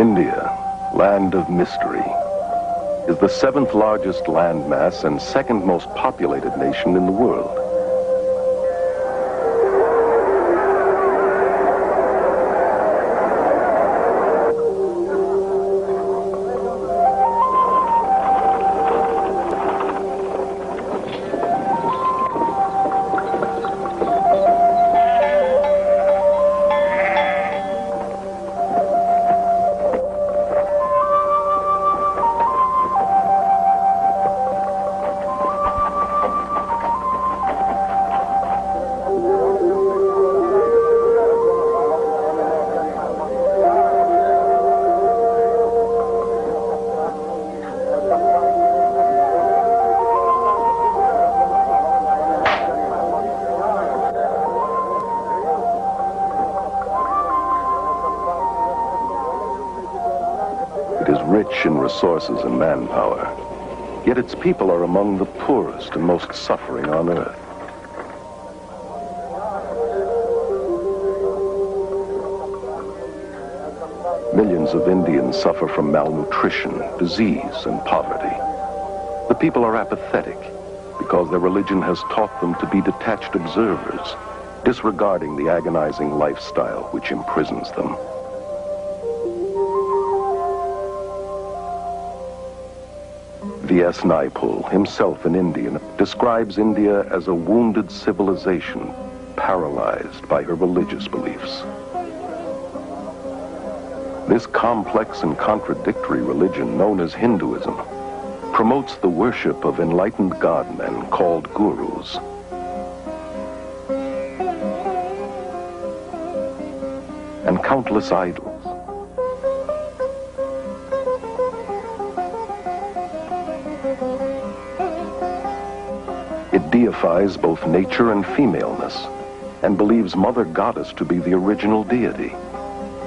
India, land of mystery, is the 7th largest landmass and 2nd most populated nation in the world. It is rich in resources and manpower, yet its people are among the poorest and most suffering on earth. Millions of Indians suffer from malnutrition, disease, and poverty. The people are apathetic because their religion has taught them to be detached observers, disregarding the agonizing lifestyle which imprisons them. V.S. Naipaul, himself an Indian, describes India as a wounded civilization, paralyzed by her religious beliefs. This complex and contradictory religion, known as Hinduism, promotes the worship of enlightened god-men called gurus. And countless idols. It deifies both nature and femaleness, and believes Mother Goddess to be the original deity.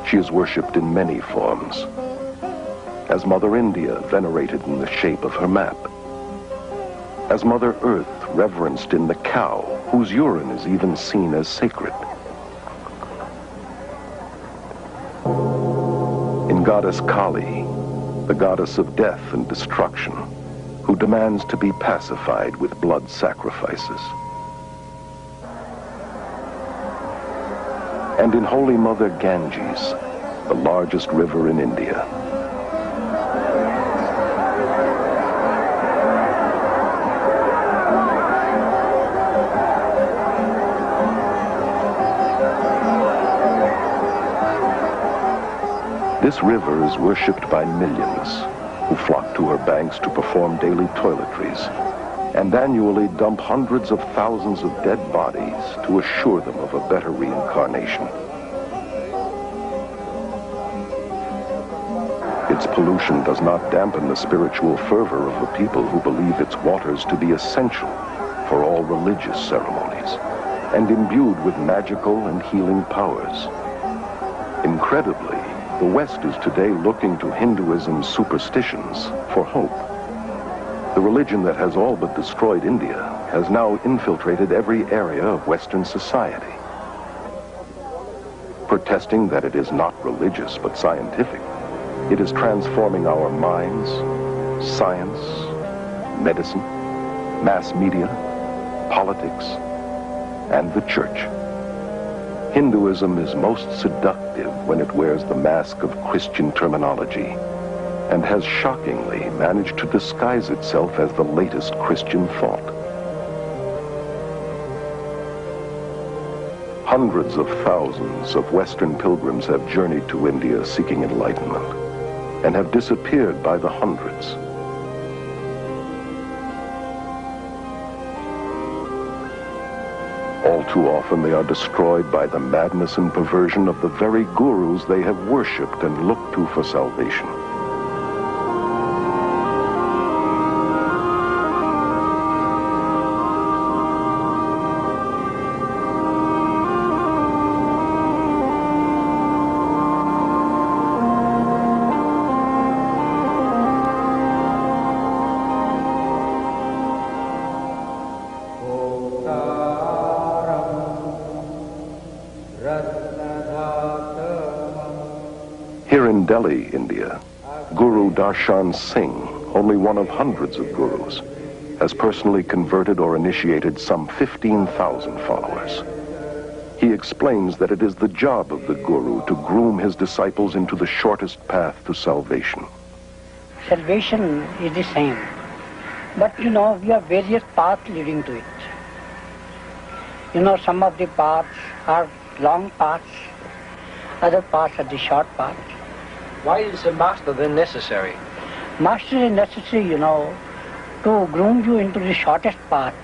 She is worshipped in many forms, as Mother India, venerated in the shape of her map, as Mother Earth, reverenced in the cow, whose urine is even seen as sacred. In Goddess Kali, the goddess of death and destruction, who demands to be pacified with blood sacrifices. And in Holy Mother Ganges, the largest river in India. This river is worshipped by millions who flock to her banks to perform daily toiletries and annually dump hundreds of thousands of dead bodies to assure them of a better reincarnation. Its pollution does not dampen the spiritual fervor of the people who believe its waters to be essential for all religious ceremonies and imbued with magical and healing powers. Incredibly, the West is today looking to Hinduism's superstitions for hope. The religion that has all but destroyed India has now infiltrated every area of Western society. Protesting that it is not religious but scientific, it is transforming our minds, science, medicine, mass media, politics, and the church. Hinduism is most seductive when it wears the mask of Christian terminology and has shockingly managed to disguise itself as the latest Christian thought. Hundreds of thousands of Western pilgrims have journeyed to India seeking enlightenment and have disappeared by the hundreds. All too often they are destroyed by the madness and perversion of the very gurus they have worshipped and looked to for salvation. Here in Delhi, India, Guru Darshan Singh, only one of hundreds of gurus, has personally converted or initiated some 15,000 followers. He explains that it is the job of the guru to groom his disciples into the shortest path to salvation. Salvation is the same, but we have various paths leading to it. Some of the paths are long paths, other paths are the short paths. Why is a master then necessary? Master is necessary, to groom you into the shortest path.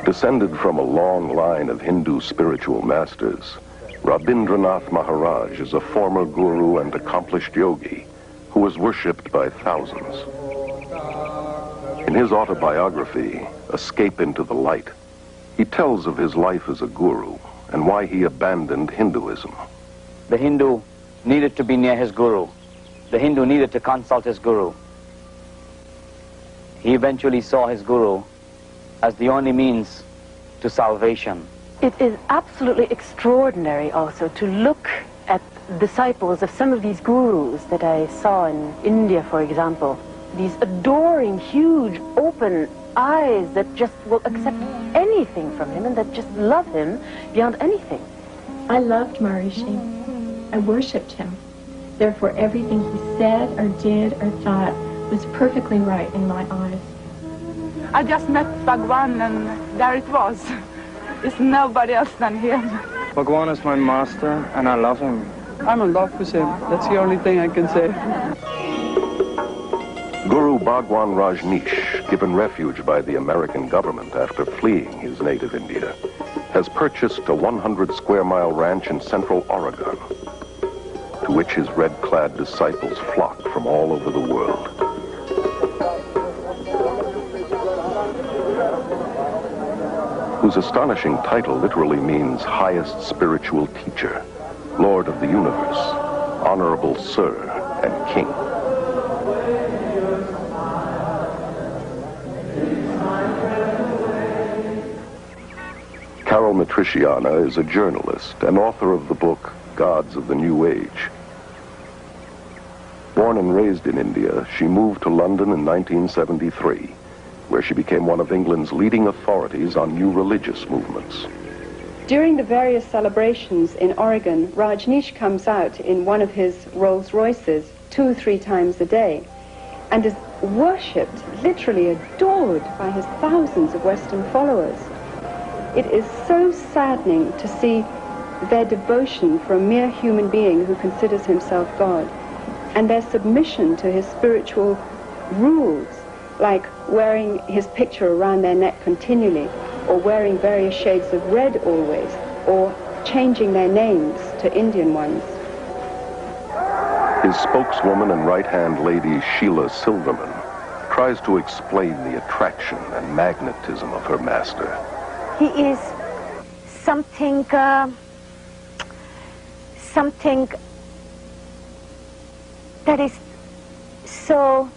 Descended from a long line of Hindu spiritual masters, Rabindranath Maharaj is a former guru and accomplished yogi who was worshipped by thousands. In his autobiography, Escape into the Light, he tells of his life as a guru and why he abandoned Hinduism. The Hindu needed to be near his guru. The Hindu needed to consult his guru. He eventually saw his guru as the only means to salvation. It is absolutely extraordinary also to look at disciples of some of these gurus that I saw in India, for example. These adoring, huge, open eyes that just will accept anything from him and that just love him beyond anything. I loved Maharishi. I worshipped him. Therefore, everything he said or did or thought was perfectly right in my eyes. I just met Bhagwan and there it was. It's nobody else than him. Bhagwan is my master and I love him. I'm in love with him. That's the only thing I can say. Guru Bhagwan Rajneesh, given refuge by the American government after fleeing his native India, has purchased a 100-square-mile ranch in central Oregon, to which his red-clad disciples flock from all over the world. Whose astonishing title literally means highest spiritual teacher, Lord of the universe, honorable sir, and king. Carol Matriciana is a journalist and author of the book Gods of the New Age. Born and raised in India, she moved to London in 1973, where she became one of England's leading authorities on new religious movements. During the various celebrations in Oregon, Rajneesh comes out in one of his Rolls Royces 2 or 3 times a day and is worshipped, literally adored by his thousands of Western followers. It is so saddening to see their devotion for a mere human being who considers himself God, and their submission to his spiritual rules, like wearing his picture around their neck continually, or wearing various shades of red always, or changing their names to Indian ones. His spokeswoman and right-hand lady, Sheila Silverman, tries to explain the attraction and magnetism of her master. He is something that is so...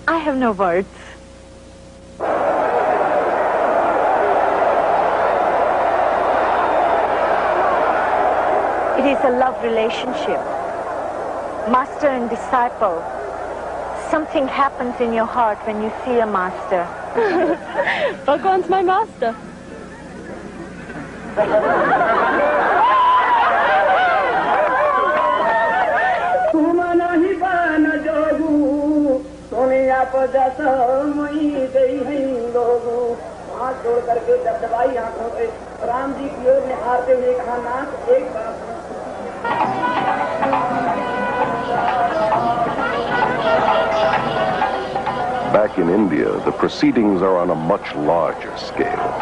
I have no words. It is a love relationship, master and disciple. Something happens in your heart when you see a master. Bhagwan's my master. Back in India, the proceedings are on a much larger scale.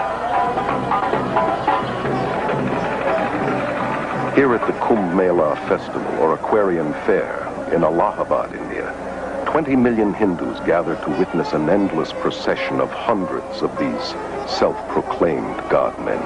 Here at the Kumbh Mela Festival, or Aquarian Fair, in Allahabad, India, 20 million Hindus gather to witness an endless procession of hundreds of these self-proclaimed God-men.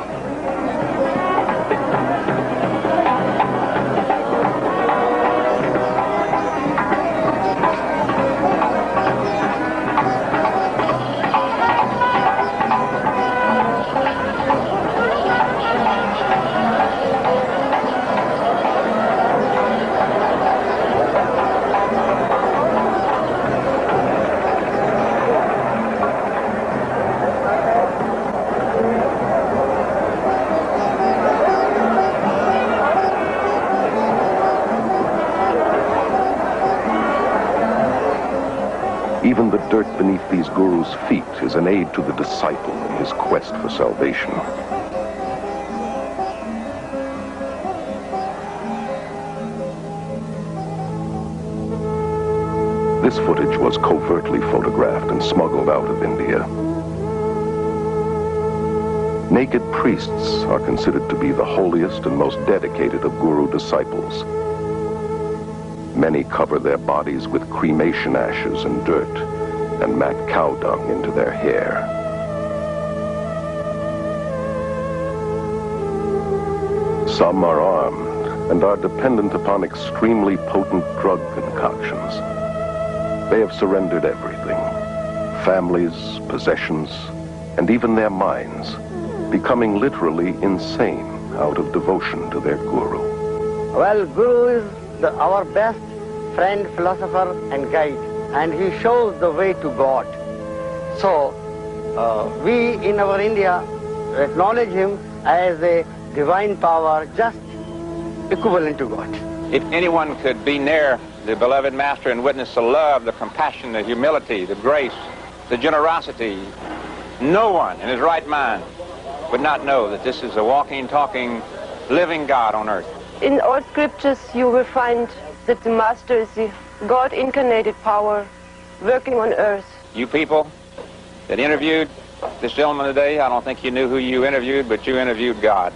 Even the dirt beneath these gurus' feet is an aid to the disciple in his quest for salvation. This footage was covertly photographed and smuggled out of India. Naked priests are considered to be the holiest and most dedicated of guru disciples. Many cover their bodies with cremation ashes and dirt and mat cow dung into their hair. Some are armed and are dependent upon extremely potent drug concoctions. They have surrendered everything, families, possessions, and even their minds, becoming literally insane out of devotion to their guru. Well, Guru is our best friend, philosopher, and guide, and he shows the way to God. So, we in our India acknowledge him as a divine power, just equivalent to God. If anyone could be near the beloved Master and witness the love, the compassion, the humility, the grace, the generosity, no one in his right mind would not know that this is a walking, talking, living God on earth. In all scriptures you will find that the Master is the God-incarnated power working on earth. You people that interviewed this gentleman today, I don't think you knew who you interviewed, but you interviewed God.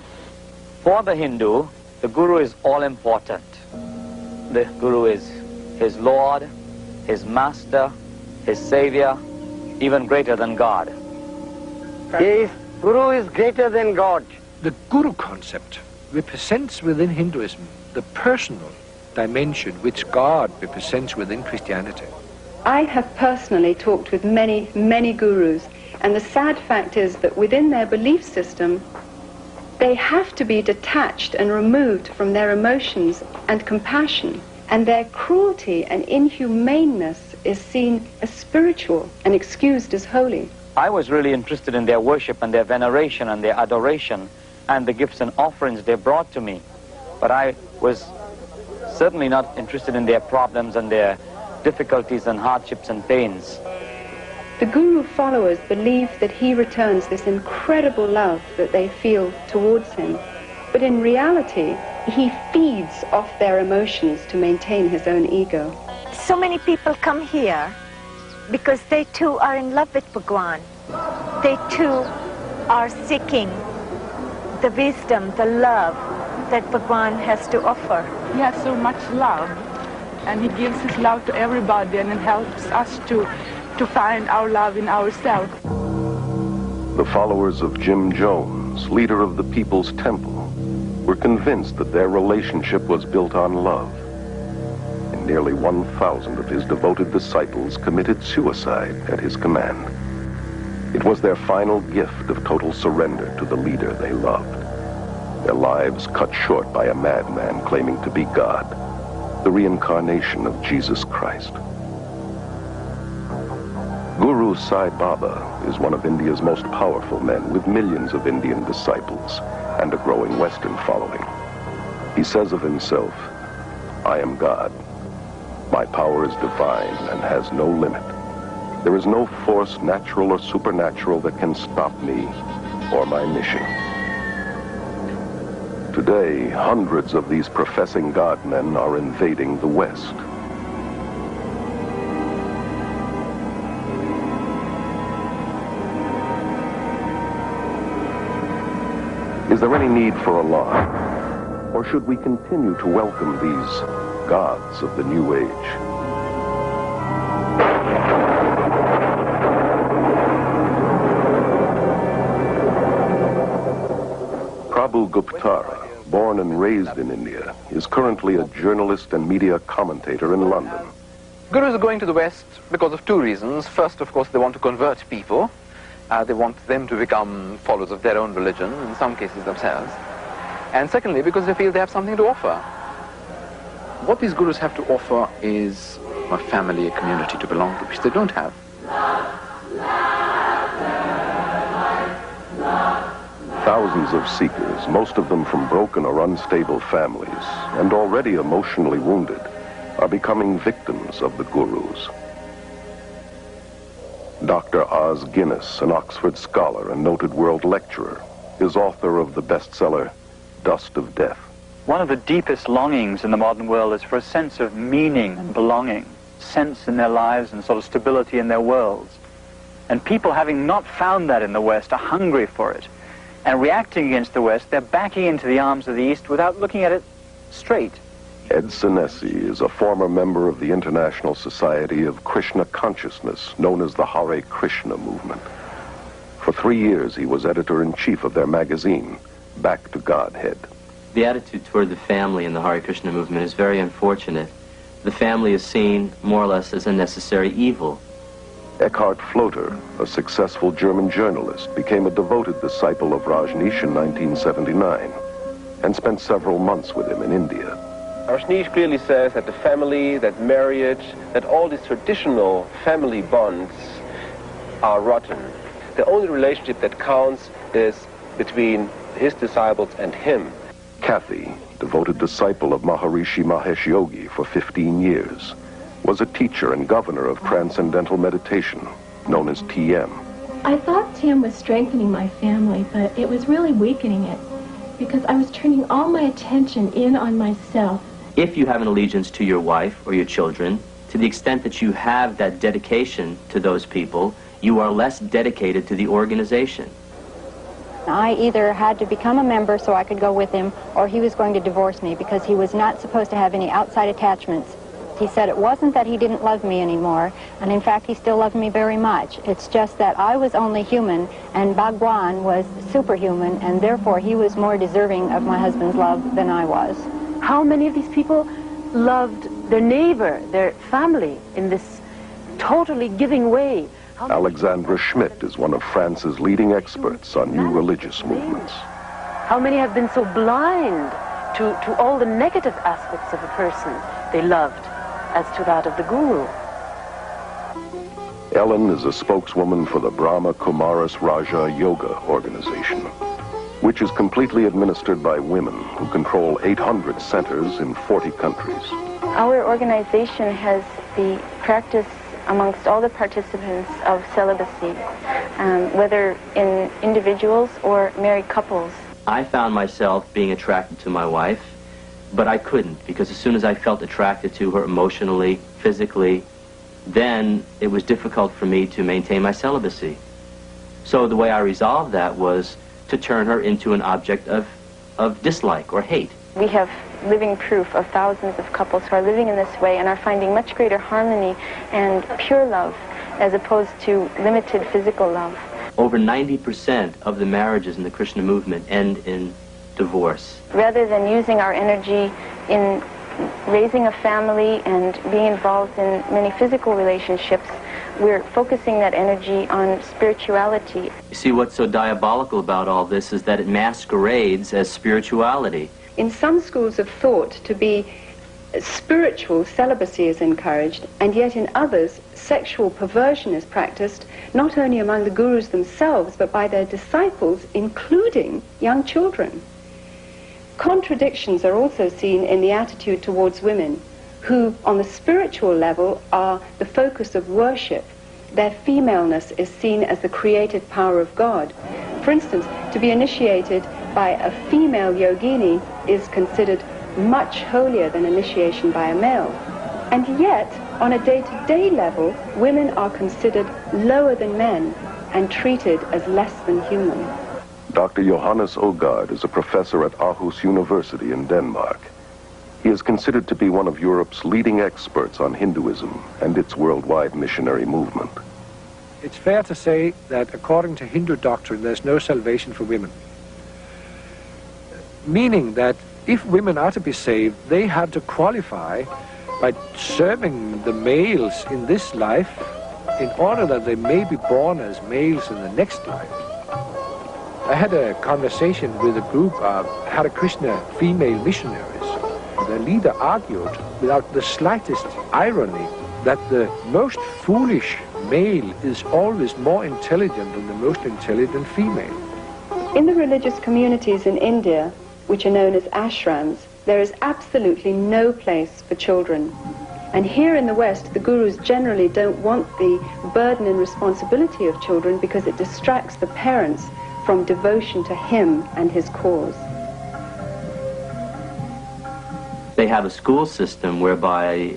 For the Hindu, the Guru is all-important. The Guru is his Lord, his Master, his Savior, even greater than God. Yes, Guru is greater than God. The Guru concept represents within Hinduism the personal dimension which God represents within Christianity. I have personally talked with many, many gurus, and the sad fact is that within their belief system, they have to be detached and removed from their emotions and compassion, and their cruelty and inhumaneness is seen as spiritual and excused as holy. I was really interested in their worship and their veneration and their adoration and the gifts and offerings they brought to me. But I was certainly not interested in their problems and their difficulties and hardships and pains. The Guru followers believe that he returns this incredible love that they feel towards him. But in reality, he feeds off their emotions to maintain his own ego. So many people come here because they too are in love with Bhagwan. They too are seeking the wisdom, the love that Bhagwan has to offer. He has so much love, and he gives his love to everybody, and it helps us to find our love in ourselves. The followers of Jim Jones, leader of the People's Temple, were convinced that their relationship was built on love. And nearly 1,000 of his devoted disciples committed suicide at his command. It was their final gift of total surrender to the leader they loved. Their lives cut short by a madman claiming to be God, the reincarnation of Jesus Christ. Guru Sai Baba is one of India's most powerful men with millions of Indian disciples and a growing Western following. He says of himself, "I am God. My power is divine and has no limit. There is no force, natural or supernatural, that can stop me or my mission." Today, hundreds of these professing God men are invading the West. Is there any need for alarm? Or should we continue to welcome these gods of the New Age? Prabhu Guptara, born and raised in India, is currently a journalist and media commentator in London. Gurus are going to the West because of two reasons. First, of course, they want to convert people. They want them to become followers of their own religion, in some cases themselves. And secondly, because they feel they have something to offer. What these gurus have to offer is a family, a community to belong to, which they don't have. Thousands of seekers, most of them from broken or unstable families, and already emotionally wounded, are becoming victims of the gurus. Dr. Os Guinness, an Oxford scholar and noted world lecturer, is author of the bestseller, Dust of Death. One of the deepest longings in the modern world is for a sense of meaning and belonging, sense in their lives and sort of stability in their worlds. And people, having not found that in the West, are hungry for it. And reacting against the West, they're backing into the arms of the East without looking at it straight. Ed Senesi is a former member of the International Society of Krishna Consciousness, known as the Hare Krishna movement. For 3 years, he was editor-in-chief of their magazine, Back to Godhead. The attitude toward the family in the Hare Krishna movement is very unfortunate. The family is seen more or less as a necessary evil. Eckhart Floater, a successful German journalist, became a devoted disciple of Rajneesh in 1979 and spent several months with him in India. Rajneesh clearly says that the family, that marriage, that all these traditional family bonds are rotten. The only relationship that counts is between his disciples and him. Kathy, devoted disciple of Maharishi Mahesh Yogi for 15 years, was a teacher and governor of Transcendental Meditation, known as TM. I thought TM was strengthening my family, but it was really weakening it, because I was turning all my attention in on myself. If you have an allegiance to your wife or your children, to the extent that you have that dedication to those people, you are less dedicated to the organization. I either had to become a member so I could go with him, or he was going to divorce me because he was not supposed to have any outside attachments. He said it wasn't that he didn't love me anymore, and in fact he still loved me very much. It's just that I was only human and Bhagwan was superhuman, and therefore he was more deserving of my husband's love than I was. How many of these people loved their neighbor, their family, in this totally giving way? Alexandra Schmidt is one of France's leading experts on new religious movements. How many have been so blind to all the negative aspects of a person they loved as to that of the guru? Ellen is a spokeswoman for the Brahma Kumaris Raja Yoga organization, which is completely administered by women who control 800 centers in 40 countries. Our organization has the practice amongst all the participants of celibacy, whether in individuals or married couples. I found myself being attracted to my wife, but I couldn't, because as soon as I felt attracted to her emotionally, physically, then it was difficult for me to maintain my celibacy. So the way I resolved that was to turn her into an object of dislike or hate. We have living proof of thousands of couples who are living in this way and are finding much greater harmony and pure love as opposed to limited physical love. Over 90% of the marriages in the Krishna movement end in divorce. Rather than using our energy in raising a family and being involved in many physical relationships, we're focusing that energy on spirituality. You see, what's so diabolical about all this is that it masquerades as spirituality. In some schools of thought, to be spiritual, celibacy is encouraged, and yet in others, sexual perversion is practiced, not only among the gurus themselves, but by their disciples, including young children. Contradictions are also seen in the attitude towards women, who, on the spiritual level, are the focus of worship. Their femaleness is seen as the creative power of God. For instance, to be initiated by a female yogini is considered much holier than initiation by a male. And yet, on a day-to-day level, women are considered lower than men and treated as less than human. Dr. Johannes Ogard is a professor at Aarhus University in Denmark. He is considered to be one of Europe's leading experts on Hinduism and its worldwide missionary movement. It's fair to say that according to Hindu doctrine, there's no salvation for women. Meaning that if women are to be saved, they have to qualify by serving the males in this life in order that they may be born as males in the next life. I had a conversation with a group of Hare Krishna female missionaries. The leader argued without the slightest irony that the most foolish male is always more intelligent than the most intelligent female. In the religious communities in India, which are known as ashrams, there is absolutely no place for children. And here in the West, the gurus generally don't want the burden and responsibility of children because it distracts the parents from devotion to him and his cause. They have a school system whereby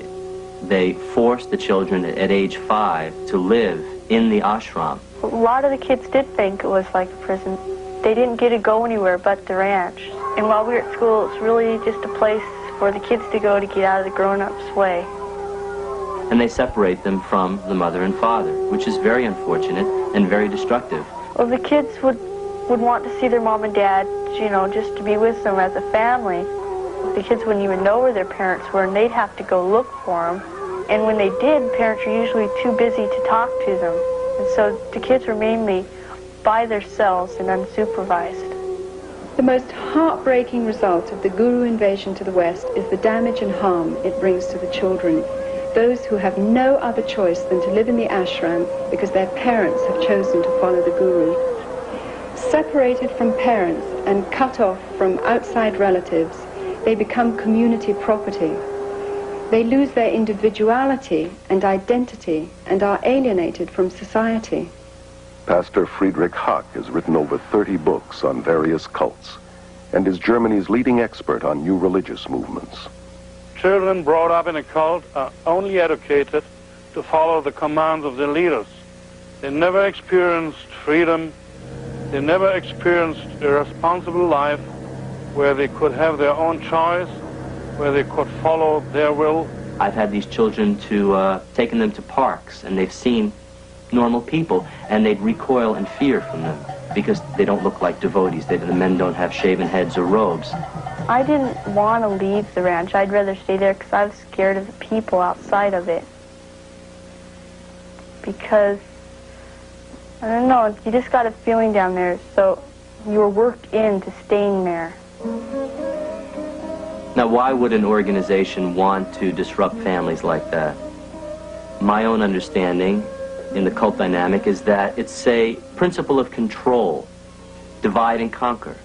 they force the children at age 5 to live in the ashram. A lot of the kids did think it was like a prison. They didn't get to go anywhere but the ranch. And while we were at school, it was really just a place for the kids to go to get out of the grown-ups' way. And they separate them from the mother and father, which is very unfortunate and very destructive. Well, the kids would want to see their mom and dad, you know, just to be with them as a family. The kids wouldn't even know where their parents were, and they'd have to go look for them. And when they did, parents were usually too busy to talk to them. And so the kids were mainly by themselves and unsupervised. The most heartbreaking result of the guru invasion to the West is the damage and harm it brings to the children, those who have no other choice than to live in the ashram because their parents have chosen to follow the guru. Separated from parents and cut off from outside relatives, they become community property. They lose their individuality and identity and are alienated from society. Pastor Friedrich Hack has written over 30 books on various cults and is Germany's leading expert on new religious movements. Children brought up in a cult are only educated to follow the commands of their leaders. They never experienced freedom. They never experienced a responsible life where they could have their own choice, where they could follow their will. I've had these children taken them to parks, and they've seen normal people, and they'd recoil in fear from them because they don't look like devotees. The men don't have shaven heads or robes. I didn't want to leave the ranch. I'd rather stay there because I was scared of the people outside of it. Because, I don't know, you just got a feeling down there, so you were worked into staying there. Now, why would an organization want to disrupt families like that? My own understanding in the cult dynamic is that it's a principle of control, divide and conquer.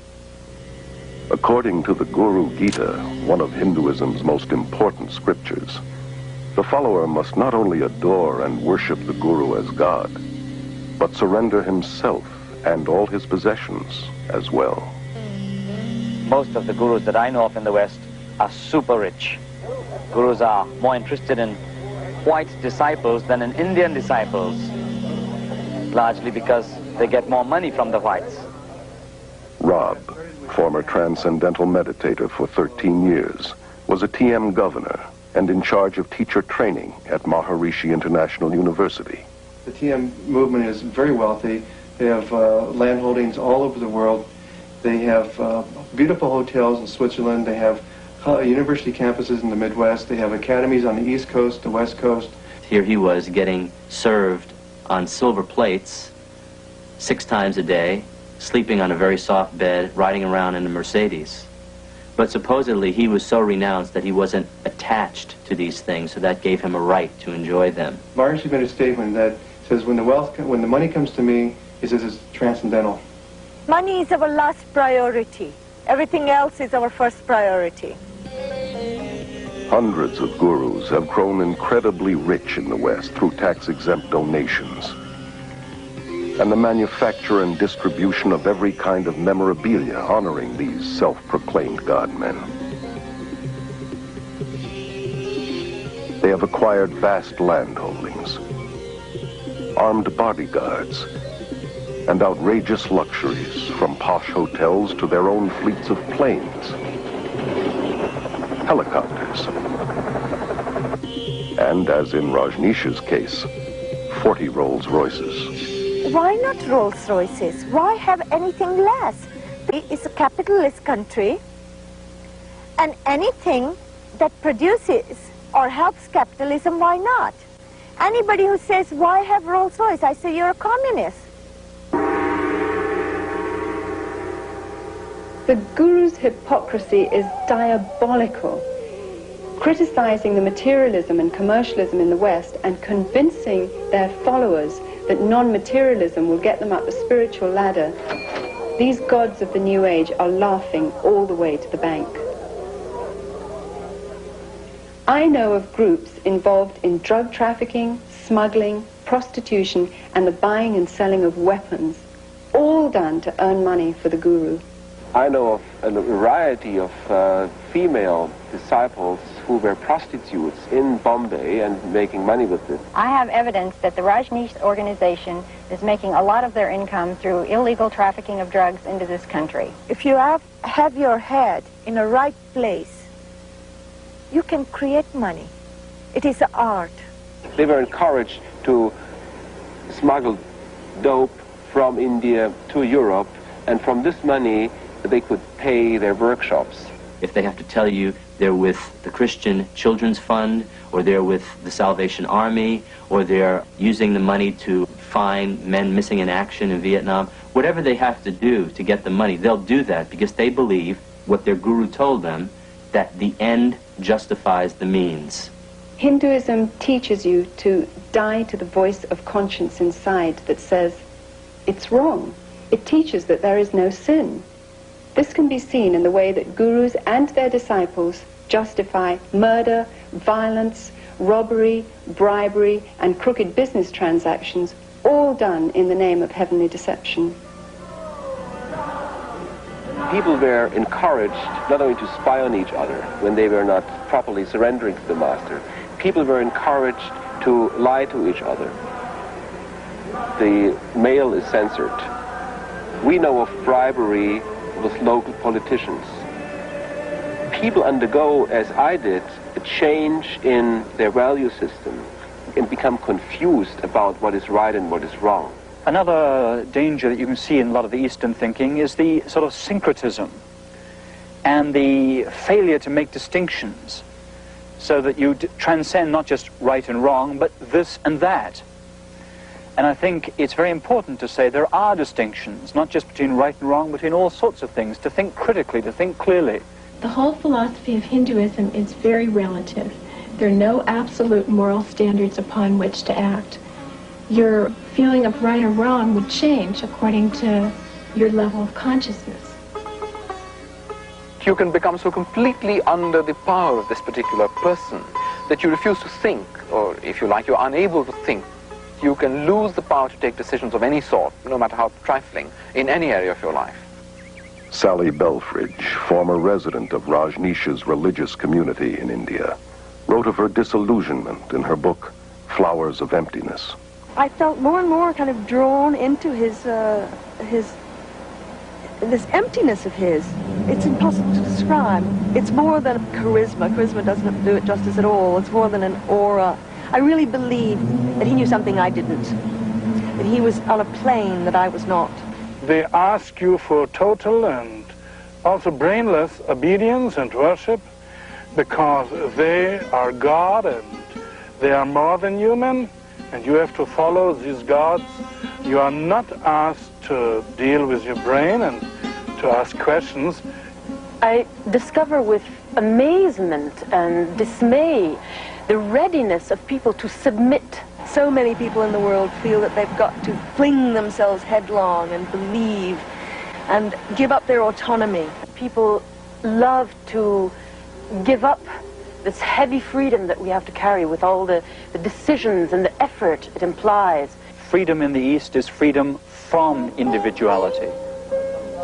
According to the Guru Gita, one of Hinduism's most important scriptures, the follower must not only adore and worship the Guru as God, but surrender himself and all his possessions as well. Most of the gurus that I know of in the West are super rich. Gurus are more interested in white disciples than in Indian disciples, largely because they get more money from the whites. Rob, former transcendental meditator for 13 years, was a TM governor and in charge of teacher training at Maharishi International University. The TM movement is very wealthy. They have land holdings all over the world. They have beautiful hotels in Switzerland. They have university campuses in the Midwest. They have academies on the East Coast, the West Coast. Here he was getting served on silver plates 6 times a day, sleeping on a very soft bed, riding around in a Mercedes. But supposedly he was so renounced that he wasn't attached to these things, so that gave him a right to enjoy them. Maharishi made a statement that says, when the money comes to me, he says it's transcendental. Money is our last priority. Everything else is our first priority. Hundreds of gurus have grown incredibly rich in the West through tax-exempt donations. And the manufacture and distribution of every kind of memorabilia honoring these self-proclaimed God-men. They have acquired vast land holdings, armed bodyguards, and outrageous luxuries, from posh hotels to their own fleets of planes, helicopters, and, as in Rajneesh's case, 40 Rolls Royces. Why not Rolls Royces? Why have anything less? It's a capitalist country, and anything that produces or helps capitalism, why not? Anybody who says, why have Rolls Royce? I say, you're a communist. The guru's hypocrisy is diabolical, criticizing the materialism and commercialism in the West and convincing their followers that non-materialism will get them up the spiritual ladder. These gods of the New Age are laughing all the way to the bank. I know of groups involved in drug trafficking, smuggling, prostitution, and the buying and selling of weapons, all done to earn money for the guru. I know of a variety of female disciples who were prostitutes in Bombay and making money with it. I have evidence that the Rajneesh organization is making a lot of their income through illegal trafficking of drugs into this country. If you have your head in a right place, you can create money. It is an art. They were encouraged to smuggle dope from India to Europe, and from this money they could pay their workshops. If they have to tell you they're with the Christian Children's Fund, or they're with the Salvation Army, or they're using the money to find men missing in action in Vietnam, whatever they have to do to get the money, they'll do that because they believe what their guru told them, that the end justifies the means. Hinduism teaches you to die to the voice of conscience inside that says it's wrong. It teaches that there is no sin. This can be seen in the way that gurus and their disciples justify murder, violence, robbery, bribery, and crooked business transactions, all done in the name of heavenly deception. People were encouraged not only to spy on each other when they were not properly surrendering to the master. People were encouraged to lie to each other. The mail is censored. We know of bribery with local politicians. People undergo, as I did, a change in their value system and become confused about what is right and what is wrong. Another danger that you can see in a lot of the Eastern thinking is the sort of syncretism and the failure to make distinctions so that you transcend not just right and wrong, but this and that. And I think it's very important to say there are distinctions, not just between right and wrong, between all sorts of things, to think critically, to think clearly. The whole philosophy of Hinduism is very relative. There are no absolute moral standards upon which to act. Your feeling of right or wrong would change according to your level of consciousness. You can become so completely under the power of this particular person that you refuse to think, or if you like, you're unable to think. You can lose the power to take decisions of any sort, no matter how trifling, in any area of your life. Sally Belfridge, former resident of Rajneesh's religious community in India, wrote of her disillusionment in her book, Flowers of Emptiness. I felt more and more kind of drawn into this emptiness of his. It's impossible to describe. It's more than charisma. Charisma doesn't do it justice at all. It's more than an aura. I really believe that he knew something I didn't, that he was on a plane that I was not. They ask you for total and also brainless obedience and worship because they are God and they are more than human, and you have to follow these gods. You are not asked to deal with your brain and to ask questions. I discover with amazement and dismay the readiness of people to submit. So many people in the world feel that they've got to fling themselves headlong and believe and give up their autonomy. People love to give up this heavy freedom that we have to carry with all the decisions and the effort it implies. Freedom in the East is freedom from individuality.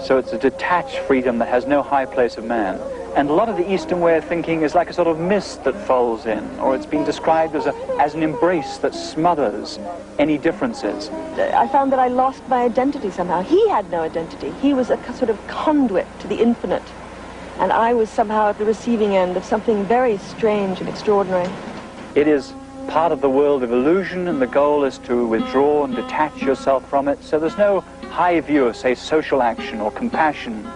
So it's a detached freedom that has no high place of man. And a lot of the Eastern way of thinking is like a sort of mist that folds in, or it's been described as an embrace that smothers any differences. I found that I lost my identity somehow. He had no identity. He was a sort of conduit to the infinite. And I was somehow at the receiving end of something very strange and extraordinary. It is part of the world of illusion, and the goal is to withdraw and detach yourself from it. So there's no high view of, say, social action or compassion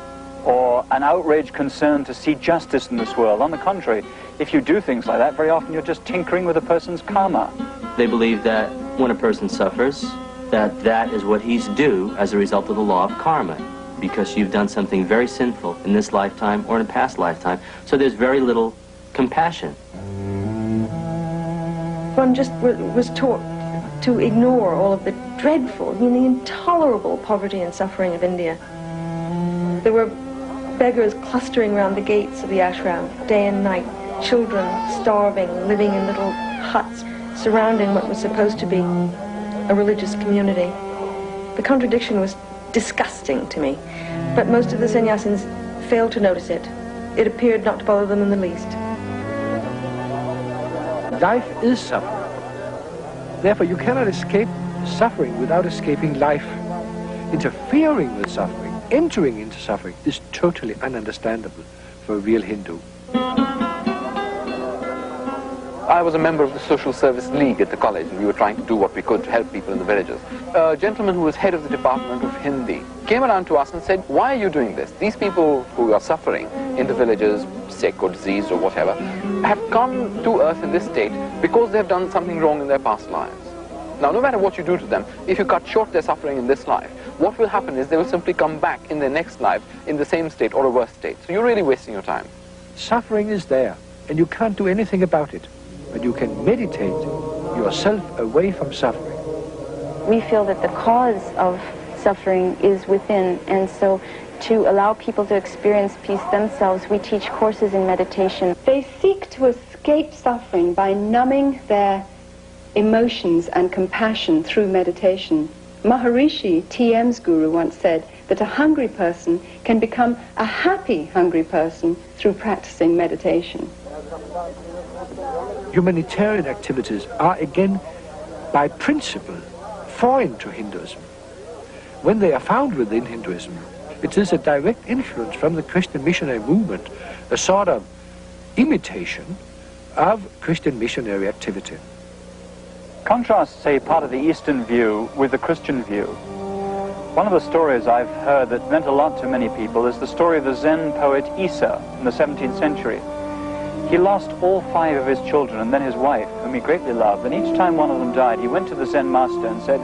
or an outraged concern to see justice in this world. On the contrary, if you do things like that, very often you're just tinkering with a person's karma. They believe that when a person suffers, that is what he's due as a result of the law of karma, because you've done something very sinful in this lifetime or in a past lifetime. So there's very little compassion. One just was taught to ignore all of the dreadful, the intolerable poverty and suffering of India. There were beggars clustering around the gates of the ashram day and night, children starving, living in little huts, surrounding what was supposed to be a religious community. The contradiction was disgusting to me, but most of the sannyasins failed to notice it. It appeared not to bother them in the least. Life is suffering. Therefore, you cannot escape suffering without escaping life. Interfering with suffering, entering into suffering, is totally ununderstandable for a real Hindu. I was a member of the Social Service League at the college, and we were trying to do what we could to help people in the villages. A gentleman who was head of the department of Hindi came around to us and said, "Why are you doing this? These people who are suffering in the villages, sick or diseased or whatever, have come to earth in this state because they have done something wrong in their past lives. Now, no matter what you do to them, if you cut short their suffering in this life, what will happen is they will simply come back in their next life in the same state or a worse state. So you're really wasting your time." Suffering is there, and you can't do anything about it. But you can meditate yourself away from suffering. We feel that the cause of suffering is within, and so to allow people to experience peace themselves, we teach courses in meditation. They seek to escape suffering by numbing their emotions and compassion through meditation. Maharishi, TM's guru, once said that a hungry person can become a happy hungry person through practicing meditation. Humanitarian activities are again, by principle, foreign to Hinduism. When they are found within Hinduism, it is a direct influence from the Christian missionary movement, a sort of imitation of Christian missionary activity. Contrast, say, part of the Eastern view with the Christian view. One of the stories I've heard that meant a lot to many people is the story of the Zen poet Isa in the 17th century. He lost all 5 of his children and then his wife, whom he greatly loved, and each time one of them died, he went to the Zen master and said,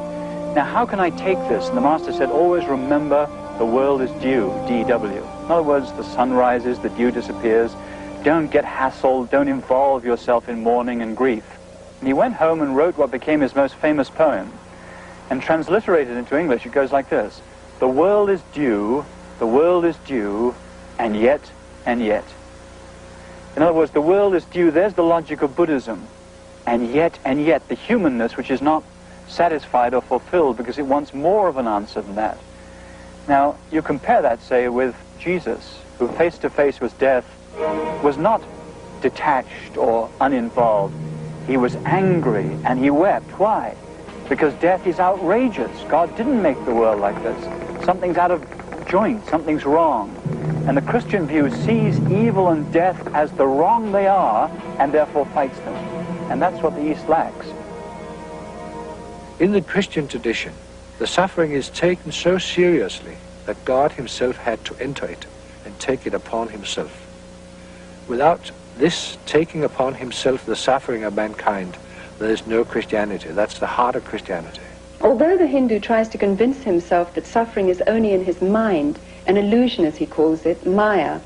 "Now how can I take this?" And the master said, "Always remember the world is dew, D-W. In other words, the sun rises, the dew disappears. Don't get hassled, don't involve yourself in mourning and grief." And he went home and wrote what became his most famous poem. And transliterated into English, it goes like this: "The world is dew, and yet, and yet." In other words, the world is dew, there's the logic of Buddhism. And yet, the humanness which is not satisfied or fulfilled because it wants more of an answer than that. Now, you compare that, say, with Jesus, who face to face with death was not detached or uninvolved. He was angry and he wept. Why? Because death is outrageous. God didn't make the world like this. Something's out of joint, something's wrong. And the Christian view sees evil and death as the wrong they are and therefore fights them. And that's what the East lacks. In the Christian tradition, the suffering is taken so seriously that God himself had to enter it and take it upon himself. Without this taking upon himself the suffering of mankind, there is no Christianity. That's the heart of Christianity. Although the Hindu tries to convince himself that suffering is only in his mind, an illusion as he calls it, Maya,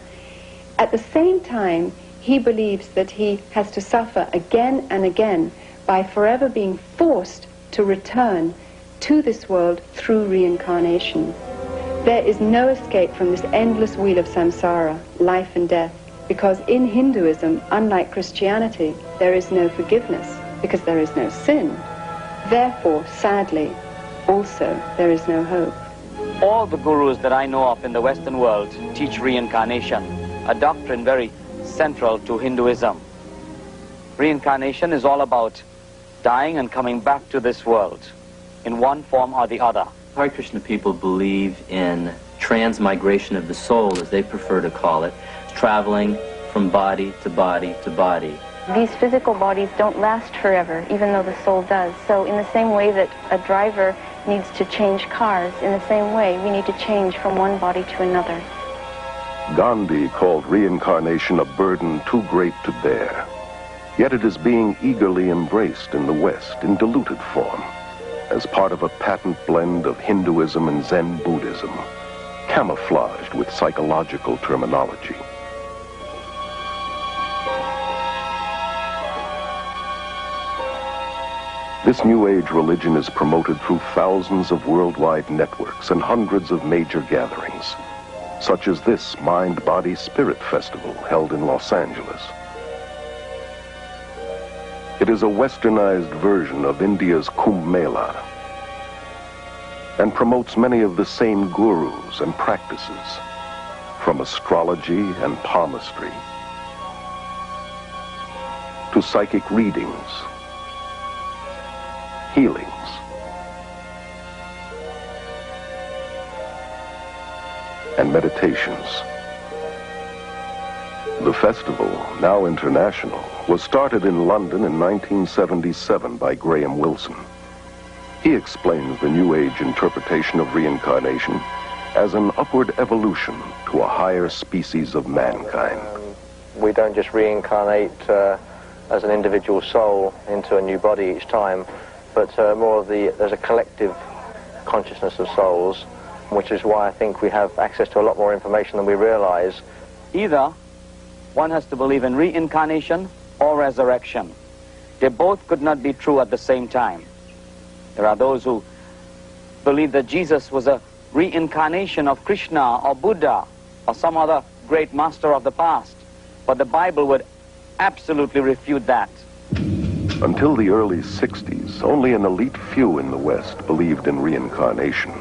at the same time he believes that he has to suffer again and again by forever being forced to return to this world through reincarnation. There is no escape from this endless wheel of samsara, life and death, because in Hinduism, unlike Christianity, there is no forgiveness, because there is no sin. Therefore, sadly, also, there is no hope. All the gurus that I know of in the Western world teach reincarnation, a doctrine very central to Hinduism. Reincarnation is all about dying and coming back to this world in one form or the other. Hare Krishna people believe in transmigration of the soul, as they prefer to call it, traveling from body to body to body. These physical bodies don't last forever, even though the soul does. So in the same way that a driver needs to change cars, in the same way we need to change from one body to another. Gandhi called reincarnation a burden too great to bear. Yet it is being eagerly embraced in the West in diluted form, as part of a patent blend of Hinduism and Zen Buddhism, camouflaged with psychological terminology. This New Age religion is promoted through thousands of worldwide networks and hundreds of major gatherings, such as this Mind, Body, Spirit Festival held in Los Angeles. is a westernized version of India's Kumbh Mela and promotes many of the same gurus and practices, from astrology and palmistry to psychic readings, healings, and meditations. The festival, now international, was started in London in 1977 by Graham Wilson. He explains the New Age interpretation of reincarnation as an upward evolution to a higher species of mankind. We don't just reincarnate as an individual soul into a new body each time, but more of there's a collective consciousness of souls, which is why I think we have access to a lot more information than we realize. Either one has to believe in reincarnation or resurrection. They both could not be true at the same time. There are those who believe that Jesus was a reincarnation of Krishna or Buddha or some other great master of the past, but the Bible would absolutely refute that. Until the early 60s, only an elite few in the West believed in reincarnation.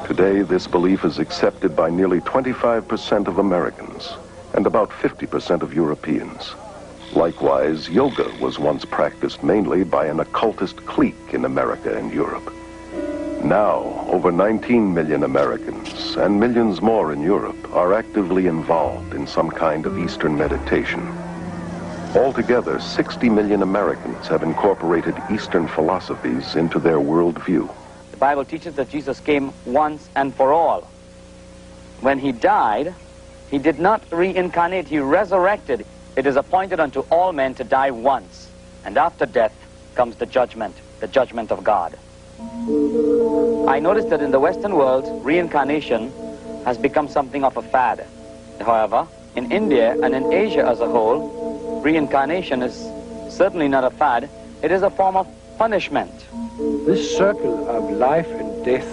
Today, this belief is accepted by nearly 25% of Americans and about 50% of Europeans. Likewise, yoga was once practiced mainly by an occultist clique in America and Europe. Now, over 19 million Americans and millions more in Europe are actively involved in some kind of Eastern meditation. Altogether, 60 million Americans have incorporated Eastern philosophies into their worldview. The Bible teaches that Jesus came once and for all. When he died, he did not reincarnate, he resurrected. It is appointed unto all men to die once, and after death comes the judgment of God. I noticed that in the Western world, reincarnation has become something of a fad. However, in India and in Asia as a whole, reincarnation is certainly not a fad. It is a form of punishment. This circle of life and death,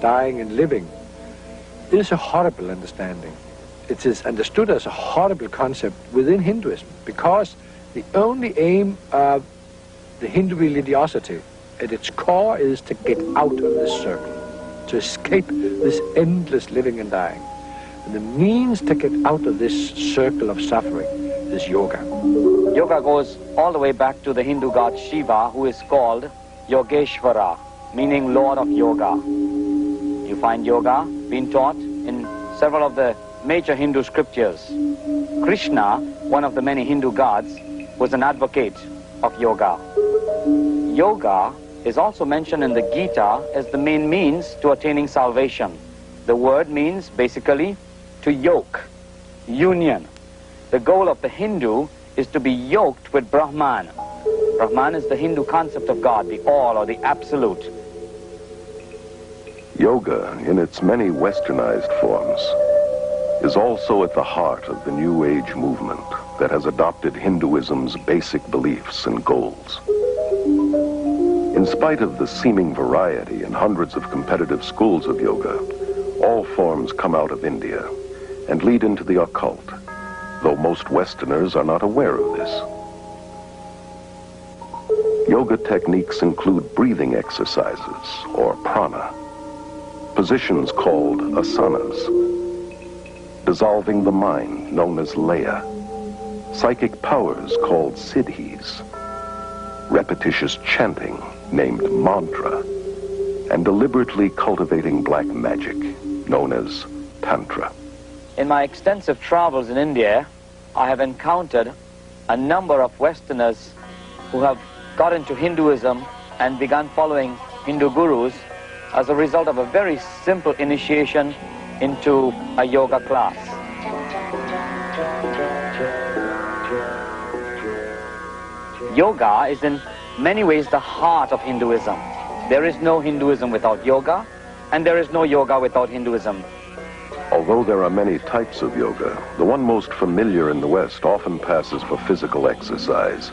dying and living, is a horrible understanding. It is understood as a horrible concept within Hinduism, because the only aim of the Hindu religiosity at its core is to get out of this circle, to escape this endless living and dying. And the means to get out of this circle of suffering is yoga. Yoga goes all the way back to the Hindu god Shiva, who is called Yogeshvara, meaning Lord of Yoga. You find yoga being taught in several of the major Hindu scriptures. Krishna, one of the many Hindu gods, was an advocate of yoga. Yoga is also mentioned in the Gita as the main means to attaining salvation. The word means basically to yoke, union. The goal of the Hindu is to be yoked with Brahman. Brahman is the Hindu concept of God, the all or the absolute. Yoga, in its many westernized forms, is also at the heart of the New Age movement that has adopted Hinduism's basic beliefs and goals. In spite of the seeming variety and hundreds of competitive schools of yoga, all forms come out of India and lead into the occult, though most Westerners are not aware of this. Yoga techniques include breathing exercises, or prana, positions called asanas, dissolving the mind, known as laya, psychic powers called siddhis, repetitious chanting, named mantra, and deliberately cultivating black magic, known as tantra. In my extensive travels in India, I have encountered a number of Westerners who have got into Hinduism and begun following Hindu gurus as a result of a very simple initiation into a yoga class. Yoga is in many ways the heart of Hinduism. There is no Hinduism without yoga, and there is no yoga without Hinduism. Although there are many types of yoga, the one most familiar in the West often passes for physical exercise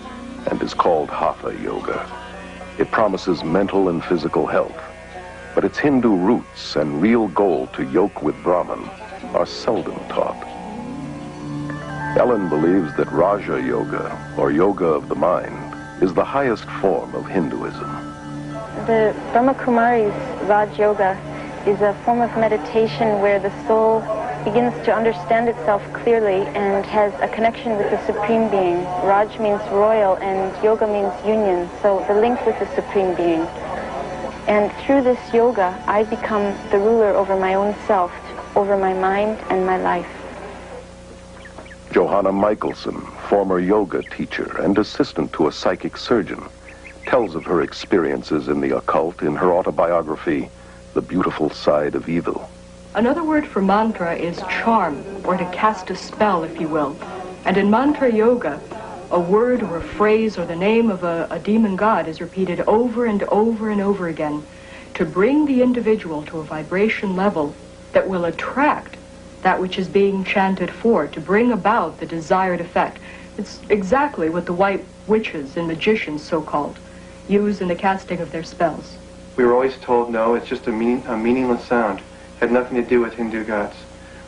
and is called hatha yoga. It promises mental and physical health, but its Hindu roots and real goal to yoke with Brahman are seldom taught. Ellen believes that Raja Yoga, or yoga of the mind, is the highest form of Hinduism. The Brahmakumari's Raj Yoga is a form of meditation where the soul begins to understand itself clearly and has a connection with the Supreme Being. Raj means royal and yoga means union, so the link with the Supreme Being. And through this yoga, I become the ruler over my own self, over my mind and my life. Johanna Michelson, former yoga teacher and assistant to a psychic surgeon, tells of her experiences in the occult in her autobiography, The Beautiful Side of Evil. Another word for mantra is charm, or to cast a spell, if you will. And in mantra yoga, a word or a phrase or the name of a demon god is repeated over and over and over again to bring the individual to a vibration level that will attract that which is being chanted for, to bring about the desired effect. It's exactly what the white witches and magicians, so-called, use in the casting of their spells. We were always told, no, it's just a meaningless sound. Had nothing to do with Hindu gods.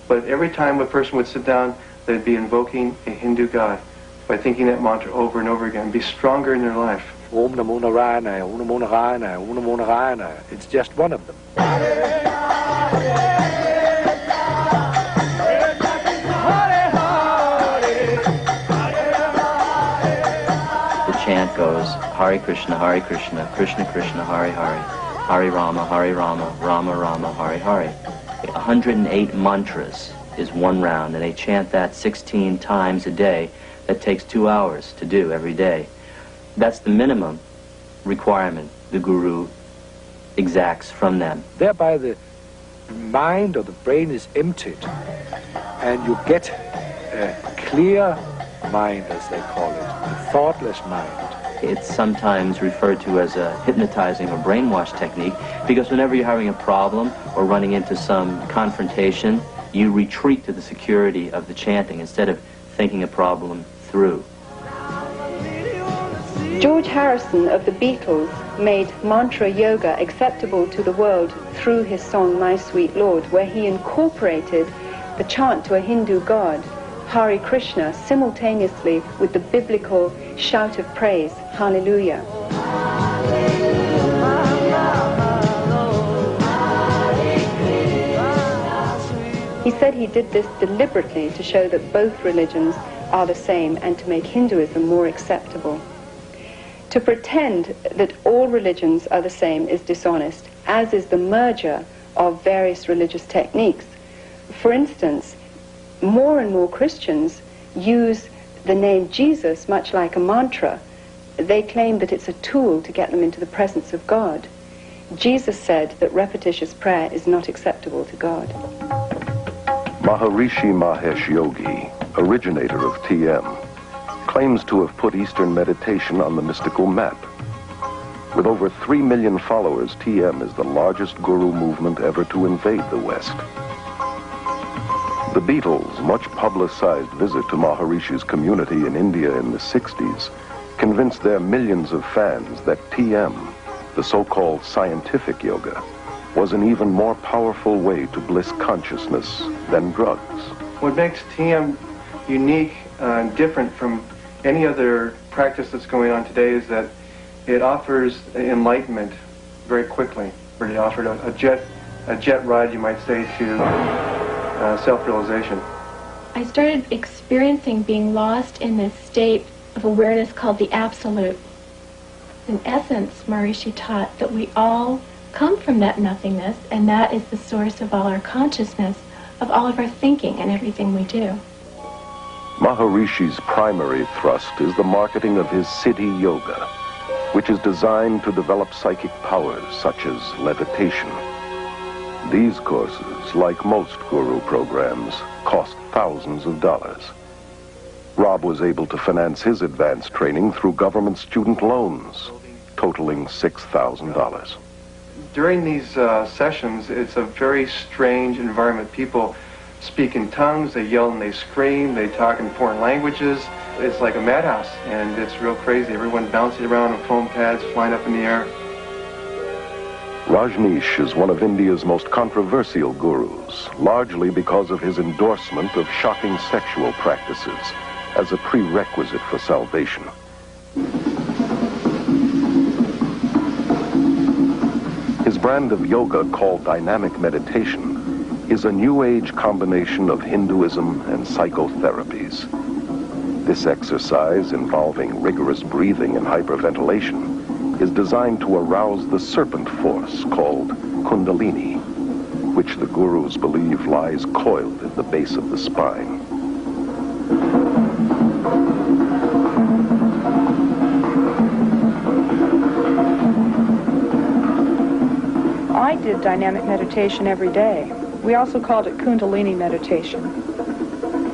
But every time a person would sit down, they'd be invoking a Hindu god by thinking that mantra over and over again, be stronger in their life. Om Namo Narayana, Om Namo Narayana, Om Namo Narayana. It's just one of them. The chant goes, Hare Krishna, Krishna Krishna, Hare Hare, Hare Rama, Rama Rama, Hare Hare. 108 mantras is one round, and they chant that 16 times a day. That takes 2 hours to do every day. That's the minimum requirement the Guru exacts from them. Thereby the mind or the brain is emptied, and you get a clear mind, as they call it, a thoughtless mind. It's sometimes referred to as a hypnotizing or brainwash technique, because whenever you're having a problem or running into some confrontation, you retreat to the security of the chanting instead of thinking a problem through. George Harrison of the Beatles made mantra yoga acceptable to the world through his song My Sweet Lord, where he incorporated the chant to a Hindu god, Hare Krishna, simultaneously with the biblical shout of praise, Hallelujah. He said he did this deliberately to show that both religions are the same and to make Hinduism more acceptable. To pretend that all religions are the same is dishonest, as is the merger of various religious techniques. For instance, more and more Christians use the name Jesus much like a mantra. They claim that it's a tool to get them into the presence of God. Jesus said that repetitious prayer is not acceptable to God. Maharishi Mahesh Yogi, originator of TM, claims to have put Eastern meditation on the mystical map. With over 3 million followers, TM is the largest guru movement ever to invade the West. The Beatles' much publicized visit to Maharishi's community in India in the 60s convinced their millions of fans that TM, the so-called scientific yoga, was an even more powerful way to bliss consciousness than drugs. What makes TM unique and different from any other practice that's going on today is that it offers enlightenment very quickly. It offered a jet ride, you might say, to self-realization. I started experiencing being lost in this state of awareness called the Absolute. In essence, Maharishi taught that we all come from that nothingness, and that is the source of all our consciousness, of all of our thinking and everything we do. Maharishi's primary thrust is the marketing of his Siddhi Yoga, which is designed to develop psychic powers such as levitation. These courses, like most guru programs, cost thousands of dollars. Rob was able to finance his advanced training through government student loans, totaling $6,000. During these sessions, it's a very strange environment. People speak in tongues, they yell and they scream, they talk in foreign languages. It's like a madhouse, and it's real crazy. Everyone bouncing around on foam pads, flying up in the air. Rajneesh is one of India's most controversial gurus, largely because of his endorsement of shocking sexual practices as a prerequisite for salvation. brand of yoga, called dynamic meditation, is a New Age combination of Hinduism and psychotherapies. This exercise, involving rigorous breathing and hyperventilation, is designed to arouse the serpent force called Kundalini, which the gurus believe lies coiled at the base of the spine. I did dynamic meditation every day. We also called it Kundalini meditation.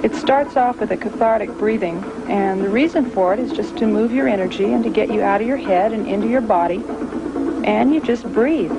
It starts off with a cathartic breathing, and the reason for it is just to move your energy and to get you out of your head and into your body, and you just breathe.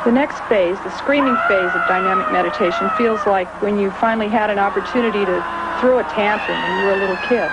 The next phase, the screaming phase of dynamic meditation, feels like when you finally had an opportunity to throw a tantrum when you were a little kid.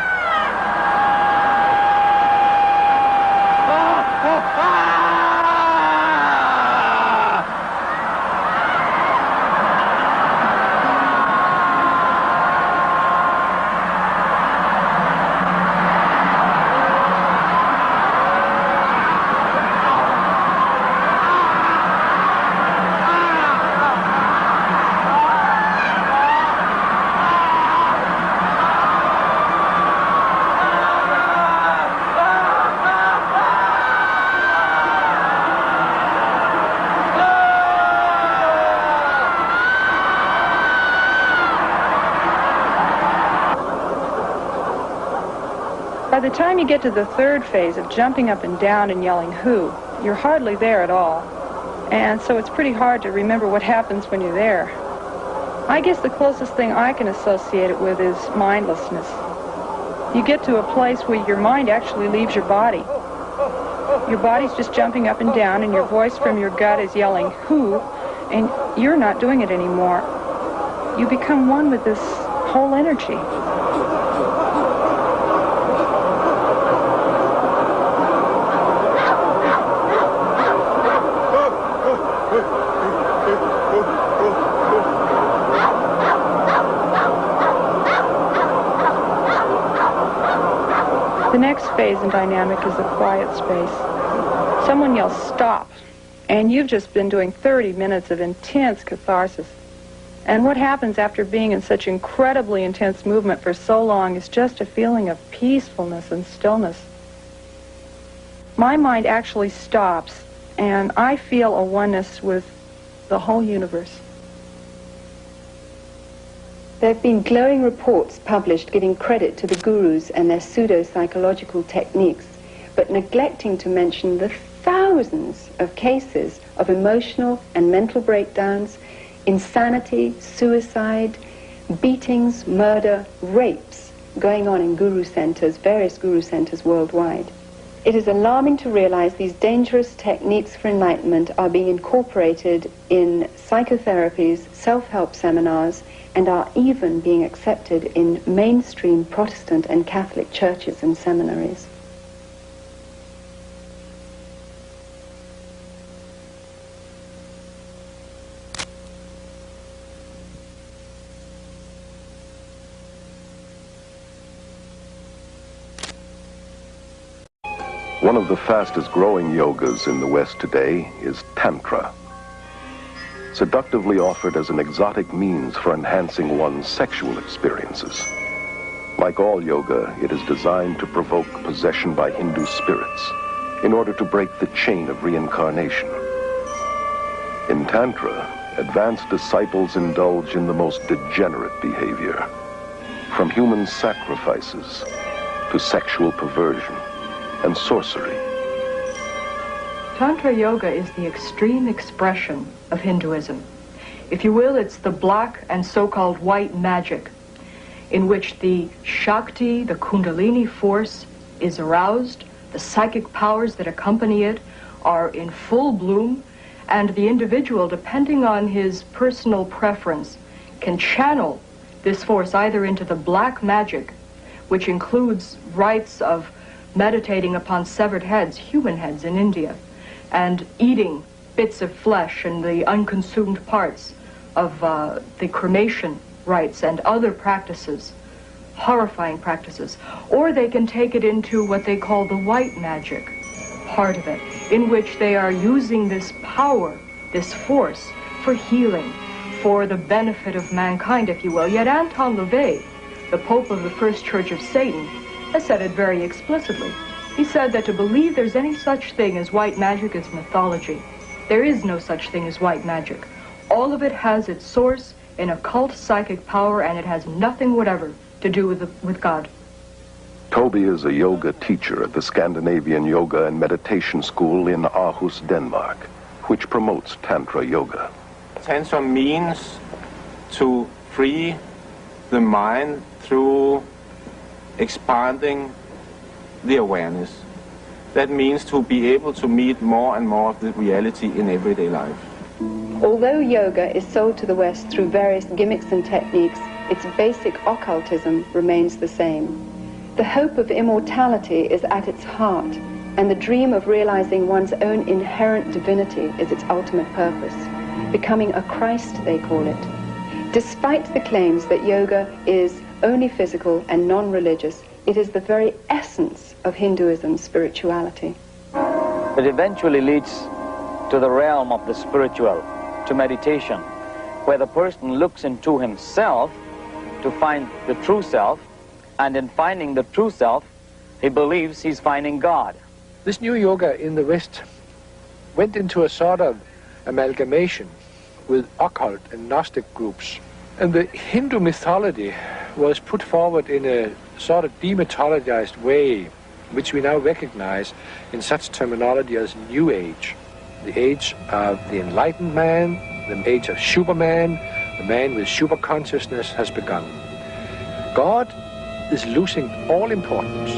By the time you get to the third phase of jumping up and down and yelling "who," you're hardly there at all. And so it's pretty hard to remember what happens when you're there. I guess the closest thing I can associate it with is mindlessness. You get to a place where your mind actually leaves your body. Your body's just jumping up and down, and your voice from your gut is yelling "who," and you're not doing it anymore. You become one with this whole energy. The next phase in dynamic is the quiet space. Someone yells "stop," and you've just been doing 30 minutes of intense catharsis. And what happens after being in such incredibly intense movement for so long is just a feeling of peacefulness and stillness. My mind actually stops, and I feel a oneness with the whole universe. There have been glowing reports published giving credit to the gurus and their pseudo-psychological techniques, but neglecting to mention the thousands of cases of emotional and mental breakdowns, insanity, suicide, beatings, murder, rapes going on in guru centers, various guru centers worldwide. It is alarming to realize these dangerous techniques for enlightenment are being incorporated in psychotherapies, self-help seminars, and are even being accepted in mainstream Protestant and Catholic churches and seminaries. One of the fastest growing yogas in the West today is Tantra. Seductively offered as an exotic means for enhancing one's sexual experiences. Like all yoga, it is designed to provoke possession by Hindu spirits in order to break the chain of reincarnation. In Tantra, advanced disciples indulge in the most degenerate behavior, from human sacrifices to sexual perversion and sorcery. Tantra yoga is the extreme expression of Hinduism. If you will, it's the black and so-called white magic in which the Shakti, the Kundalini force, is aroused, the psychic powers that accompany it are in full bloom, and the individual, depending on his personal preference, can channel this force either into the black magic, which includes rites of meditating upon severed heads, human heads in India, and eating bits of flesh and the unconsumed parts of the cremation rites and other practices, horrifying practices. Or they can take it into what they call the white magic part of it, in which they are using this power, this force, for healing, for the benefit of mankind, if you will. Yet Anton LaVey, the Pope of the First Church of Satan, has said it very explicitly. He said that to believe there's any such thing as white magic is mythology. There is no such thing as white magic. All of it has its source in occult psychic power, and it has nothing whatever to do with God. Toby is a yoga teacher at the Scandinavian Yoga and Meditation School in Aarhus, Denmark, which promotes Tantra Yoga. Tantra means to free the mind through expanding the awareness. That means to be able to meet more and more of the reality in everyday life. Although yoga is sold to the West through various gimmicks and techniques, its basic occultism remains the same. The hope of immortality is at its heart, and the dream of realizing one's own inherent divinity is its ultimate purpose. Becoming a Christ, they call it. Despite the claims that yoga is only physical and non-religious, it is the very essence of Hinduism's spirituality. It eventually leads to the realm of the spiritual, to meditation, where the person looks into himself to find the true self, and in finding the true self, he believes he's finding God. This new yoga in the West went into a sort of amalgamation with occult and Gnostic groups. And the Hindu mythology was put forward in a sort of demythologized way, which we now recognize in such terminology as New Age. The age of the enlightened man, the age of Superman, the man with super consciousness has begun. God is losing all importance.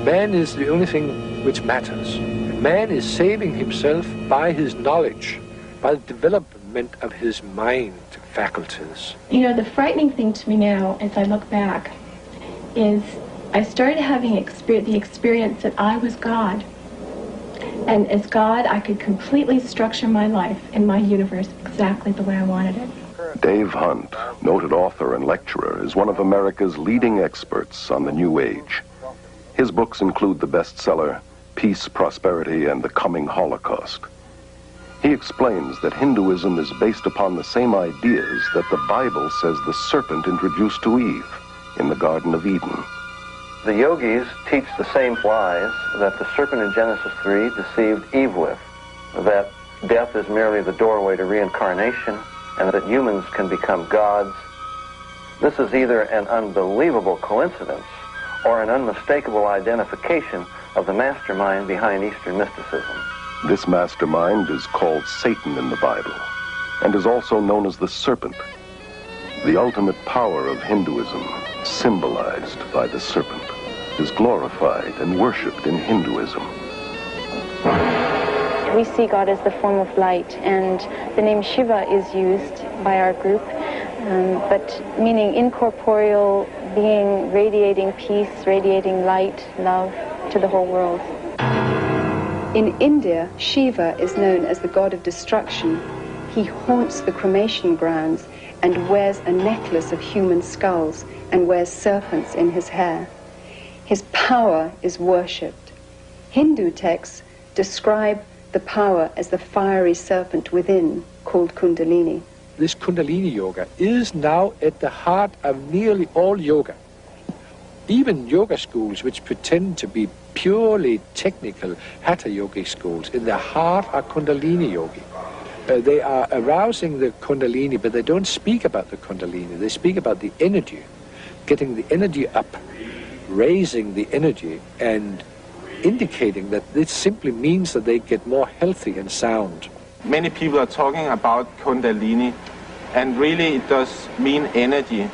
Man is the only thing which matters. Man is saving himself by his knowledge, by the development of his mind faculties. You know, the frightening thing to me now, as I look back, is I started having the experience that I was God. And as God, I could completely structure my life and my universe exactly the way I wanted it. Dave Hunt, noted author and lecturer, is one of America's leading experts on the New Age. His books include the bestseller Peace, Prosperity, and the Coming Holocaust. He explains that Hinduism is based upon the same ideas that the Bible says the serpent introduced to Eve in the Garden of Eden. The yogis teach the same lies that the serpent in Genesis 3 deceived Eve with, that death is merely the doorway to reincarnation, and that humans can become gods. This is either an unbelievable coincidence or an unmistakable identification of the mastermind behind Eastern mysticism. This mastermind is called Satan in the Bible, and is also known as the serpent, the ultimate power of Hinduism, symbolized by the serpent, is glorified and worshipped in Hinduism. We see God as the form of light, and the name Shiva is used by our group, but meaning incorporeal being, radiating peace, radiating light, love to the whole world. In India, Shiva is known as the god of destruction. He haunts the cremation grounds and wears a necklace of human skulls and wears serpents in his hair. His power is worshipped. Hindu texts describe the power as the fiery serpent within, called Kundalini. This Kundalini yoga is now at the heart of nearly all yoga. Even yoga schools which pretend to be purely technical Hatha yogic schools, in their heart are Kundalini yogi. They are arousing the Kundalini, but they don't speak about the Kundalini. They speak about the energy, getting the energy up, raising the energy, and indicating that this simply means that they get more healthy and sound. Many people are talking about Kundalini, and really it does mean energy.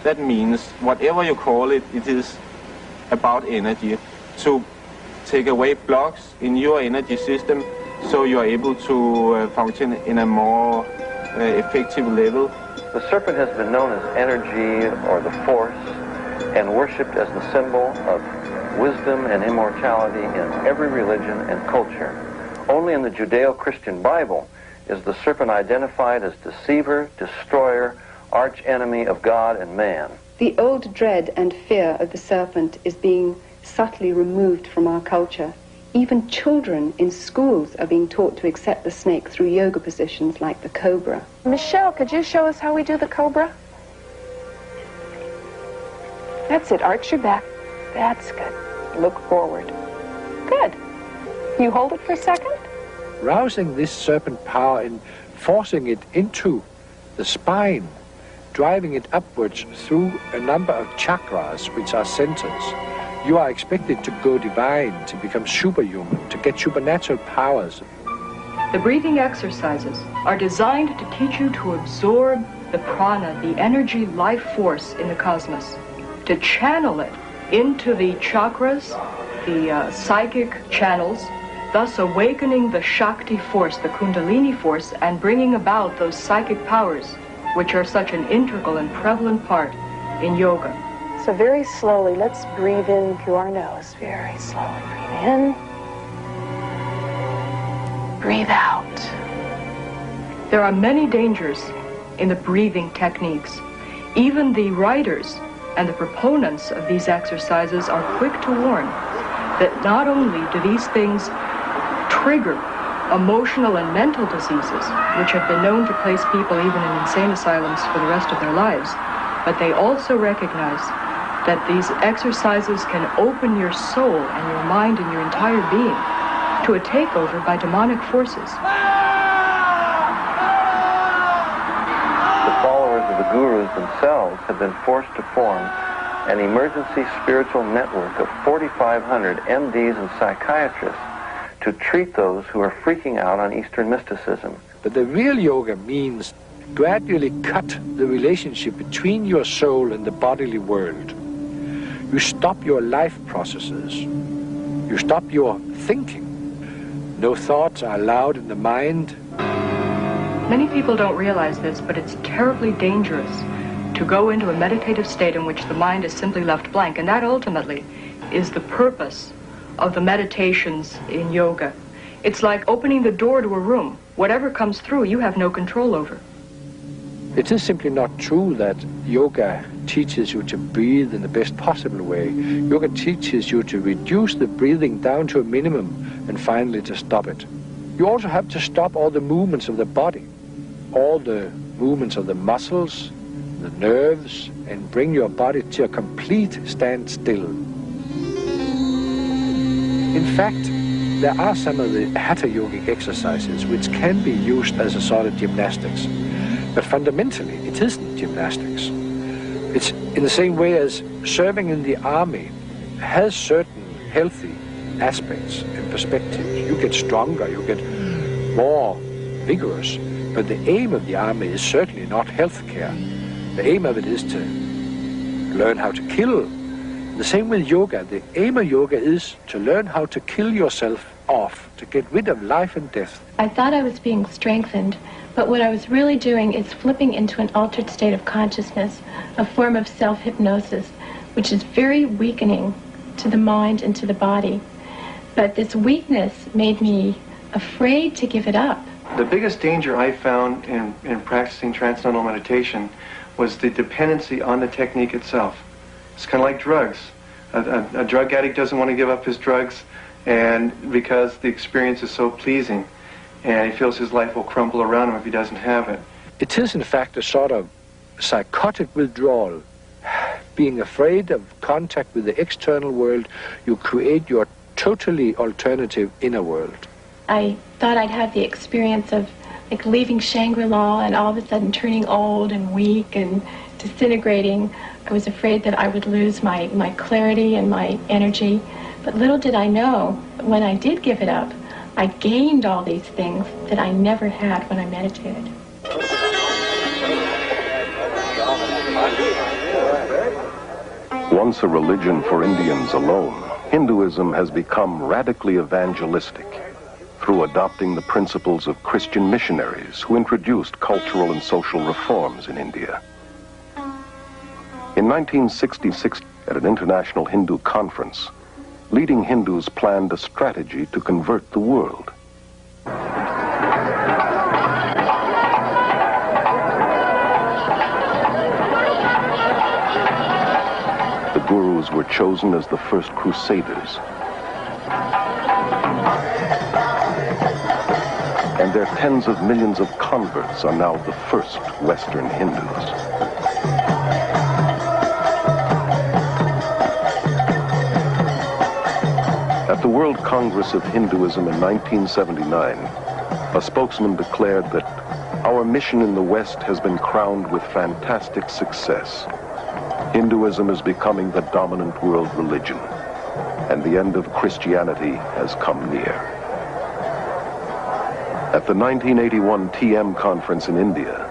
That means whatever you call it, it is about energy. To take away blocks in your energy system so you are able to function in a more effective level The serpent has been known as energy or the force and worshipped as the symbol of wisdom and immortality in every religion and culture. Only in the Judeo-Christian Bible is the serpent identified as deceiver, destroyer, arch-enemy of God and man. The old dread and fear of the serpent is being subtly removed from our culture. Even children in schools are being taught to accept the snake through yoga positions like the cobra. Michelle, could you show us how we do the cobra? That's it. Arch your back. That's good. Look forward. Good. You hold it for a second. Rousing this serpent power and forcing it into the spine, driving it upwards through a number of chakras, which are centers. You are expected to go divine, to become superhuman, to get supernatural powers. The breathing exercises are designed to teach you to absorb the prana, the energy life force in the cosmos, to channel it into the chakras, the psychic channels, thus awakening the Shakti force, the Kundalini force, and bringing about those psychic powers, which are such an integral and prevalent part in yoga. So very slowly, let's breathe in through our nose. Very slowly. Breathe in. Breathe out. There are many dangers in the breathing techniques. Even the writers and the proponents of these exercises are quick to warn that not only do these things trigger emotional and mental diseases, which have been known to place people even in insane asylums for the rest of their lives, but they also recognize that these exercises can open your soul and your mind and your entire being to a takeover by demonic forces. The followers of the gurus themselves have been forced to form an emergency spiritual network of 4,500 MDs and psychiatrists to treat those who are freaking out on Eastern mysticism. But the real yoga means gradually cut the relationship between your soul and the bodily world. You stop your life processes. You stop your thinking. No thoughts are allowed in the mind. Many people don't realize this, but it's terribly dangerous to go into a meditative state in which the mind is simply left blank, and that ultimately is the purpose of the meditations in yoga. It's like opening the door to a room. Whatever comes through, you have no control over. It is simply not true that yoga teaches you to breathe in the best possible way. Yoga teaches you to reduce the breathing down to a minimum and finally to stop it. You also have to stop all the movements of the body, all the movements of the muscles, the nerves, and bring your body to a complete standstill. In fact, there are some of the hatha yogic exercises which can be used as a sort of gymnastics. But fundamentally, it isn't gymnastics. It's in the same way as serving in the army has certain healthy aspects and perspectives. You get stronger, you get more vigorous, but the aim of the army is certainly not healthcare. The aim of it is to learn how to kill. The same with yoga. The aim of yoga is to learn how to kill yourself off, to get rid of life and death. I thought I was being strengthened, but what I was really doing is flipping into an altered state of consciousness, a form of self-hypnosis, which is very weakening to the mind and to the body. But this weakness made me afraid to give it up. The biggest danger I found in practicing transcendental meditation was the dependency on the technique itself. It's kind of like drugs. A drug addict doesn't want to give up his drugs, and because the experience is so pleasing, and he feels his life will crumble around him if he doesn't have it. It is, in fact, a sort of psychotic withdrawal. Being afraid of contact with the external world, you create your totally alternative inner world. I thought I'd have the experience of like leaving Shangri-La and all of a sudden turning old and weak and disintegrating. I was afraid that I would lose my clarity and my energy. But little did I know, when I did give it up, I gained all these things that I never had when I meditated. Once a religion for Indians alone, Hinduism has become radically evangelistic. through adopting the principles of Christian missionaries who introduced cultural and social reforms in India. In 1966, at an international Hindu conference, leading Hindus planned a strategy to convert the world. The gurus were chosen as the first crusaders, and their tens of millions of converts are now the first Western Hindus. At the World Congress of Hinduism in 1979, a spokesman declared that our mission in the West has been crowned with fantastic success. Hinduism is becoming the dominant world religion, and the end of Christianity has come near. At the 1981 TM conference in India,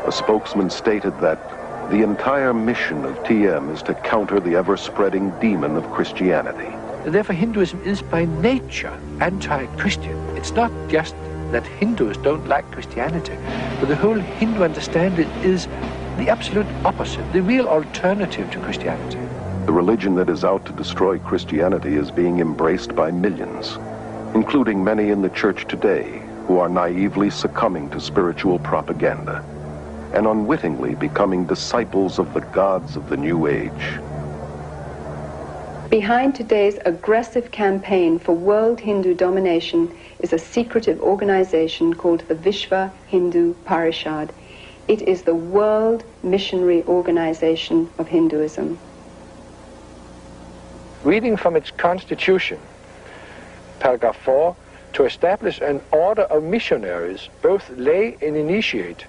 a spokesman stated that the entire mission of TM is to counter the ever-spreading demon of Christianity. Therefore, Hinduism is by nature anti-Christian. It's not just that Hindus don't like Christianity, but the whole Hindu understanding is the absolute opposite, the real alternative to Christianity. The religion that is out to destroy Christianity is being embraced by millions, including many in the church today who are naively succumbing to spiritual propaganda and unwittingly becoming disciples of the gods of the New Age. Behind today's aggressive campaign for world Hindu domination is a secretive organization called the Vishwa Hindu Parishad. It is the world missionary organization of Hinduism. Reading from its constitution, paragraph 4, to establish an order of missionaries, both lay and initiate,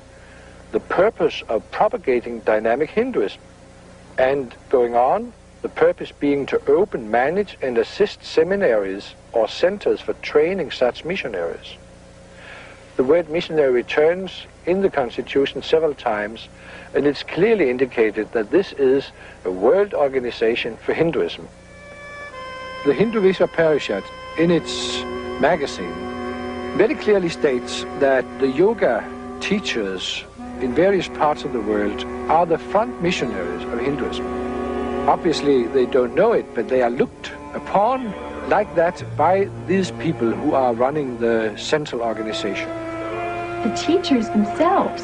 the purpose of propagating dynamic Hinduism, and going on, the purpose being to open, manage, and assist seminaries or centers for training such missionaries. The word missionary returns in the Constitution several times, and it's clearly indicated that this is a world organization for Hinduism. The Hindu Vishwa Parishad, in its magazine, very clearly states that the yoga teachers in various parts of the world are the front missionaries of Hinduism. Obviously, they don't know it, but they are looked upon like that by these people who are running the central organization. The teachers themselves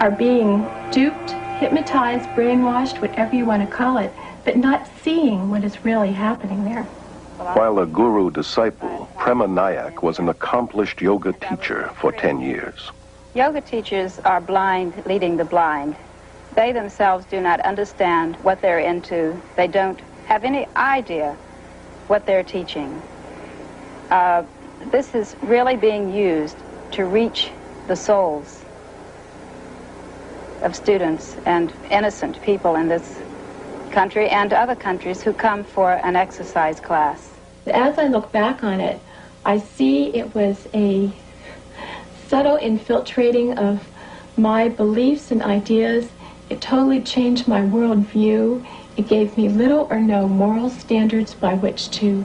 are being duped, hypnotized, brainwashed, whatever you want to call it, but not seeing what is really happening there. While a guru disciple, Prema Nayak was an accomplished yoga teacher for 10 years. Yoga teachers are blind leading the blind. They themselves do not understand what they're into. They don't have any idea what they're teaching. This is really being used to reach the souls of students and innocent people in this country and other countries who come for an exercise class. As I look back on it, I see it was a subtle infiltrating of my beliefs and ideas. It totally changed my worldview. It gave me little or no moral standards by which to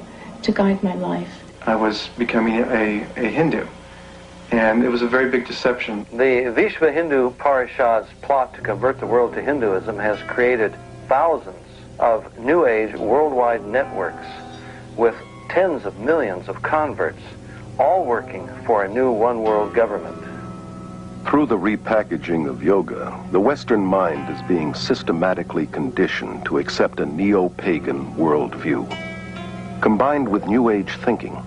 guide my life. I was becoming a Hindu, and it was a very big deception. The Vishwa Hindu Parishad's plot to convert the world to Hinduism has created thousands of New Age worldwide networks with tens of millions of converts, all working for a new one-world government. Through the repackaging of yoga, the Western mind is being systematically conditioned to accept a neo-pagan worldview. Combined with New Age thinking,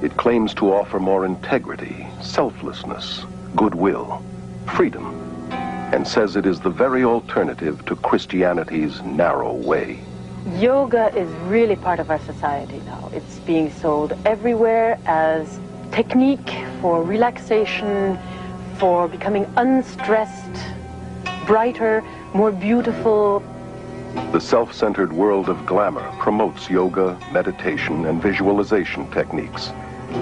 it claims to offer more integrity, selflessness, goodwill, freedom, and says it is the very alternative to Christianity's narrow way. Yoga is really part of our society now. It's being sold everywhere as technique for relaxation, for becoming unstressed, brighter, more beautiful. The self-centered world of glamour promotes yoga, meditation, and visualization techniques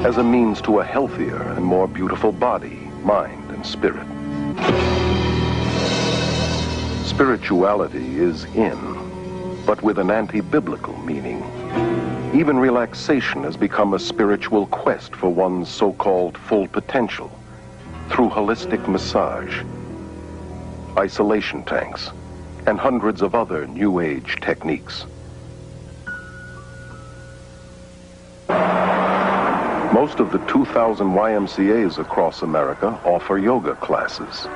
as a means to a healthier and more beautiful body, mind, and spirit. Spirituality is in, but with an anti-biblical meaning. Even relaxation has become a spiritual quest for one's so-called full potential through holistic massage, isolation tanks, and hundreds of other New Age techniques. Most of the 2,000 YMCAs across America offer yoga classes.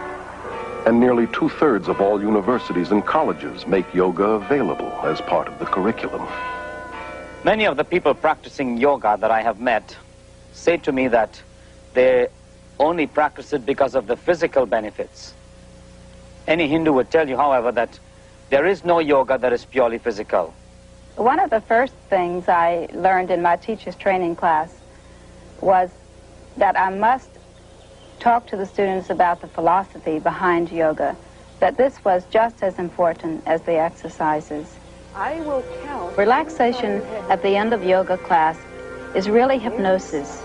And nearly 2/3 of all universities and colleges make yoga available as part of the curriculum. Many of the people practicing yoga that I have met say to me that they only practice it because of the physical benefits. Any Hindu would tell you, however, that there is no yoga that is purely physical. One of the first things I learned in my teacher's training class was that I must talk to the students about the philosophy behind yoga, that this was just as important as the exercises. I will count. Relaxation at the end of yoga class is really hypnosis,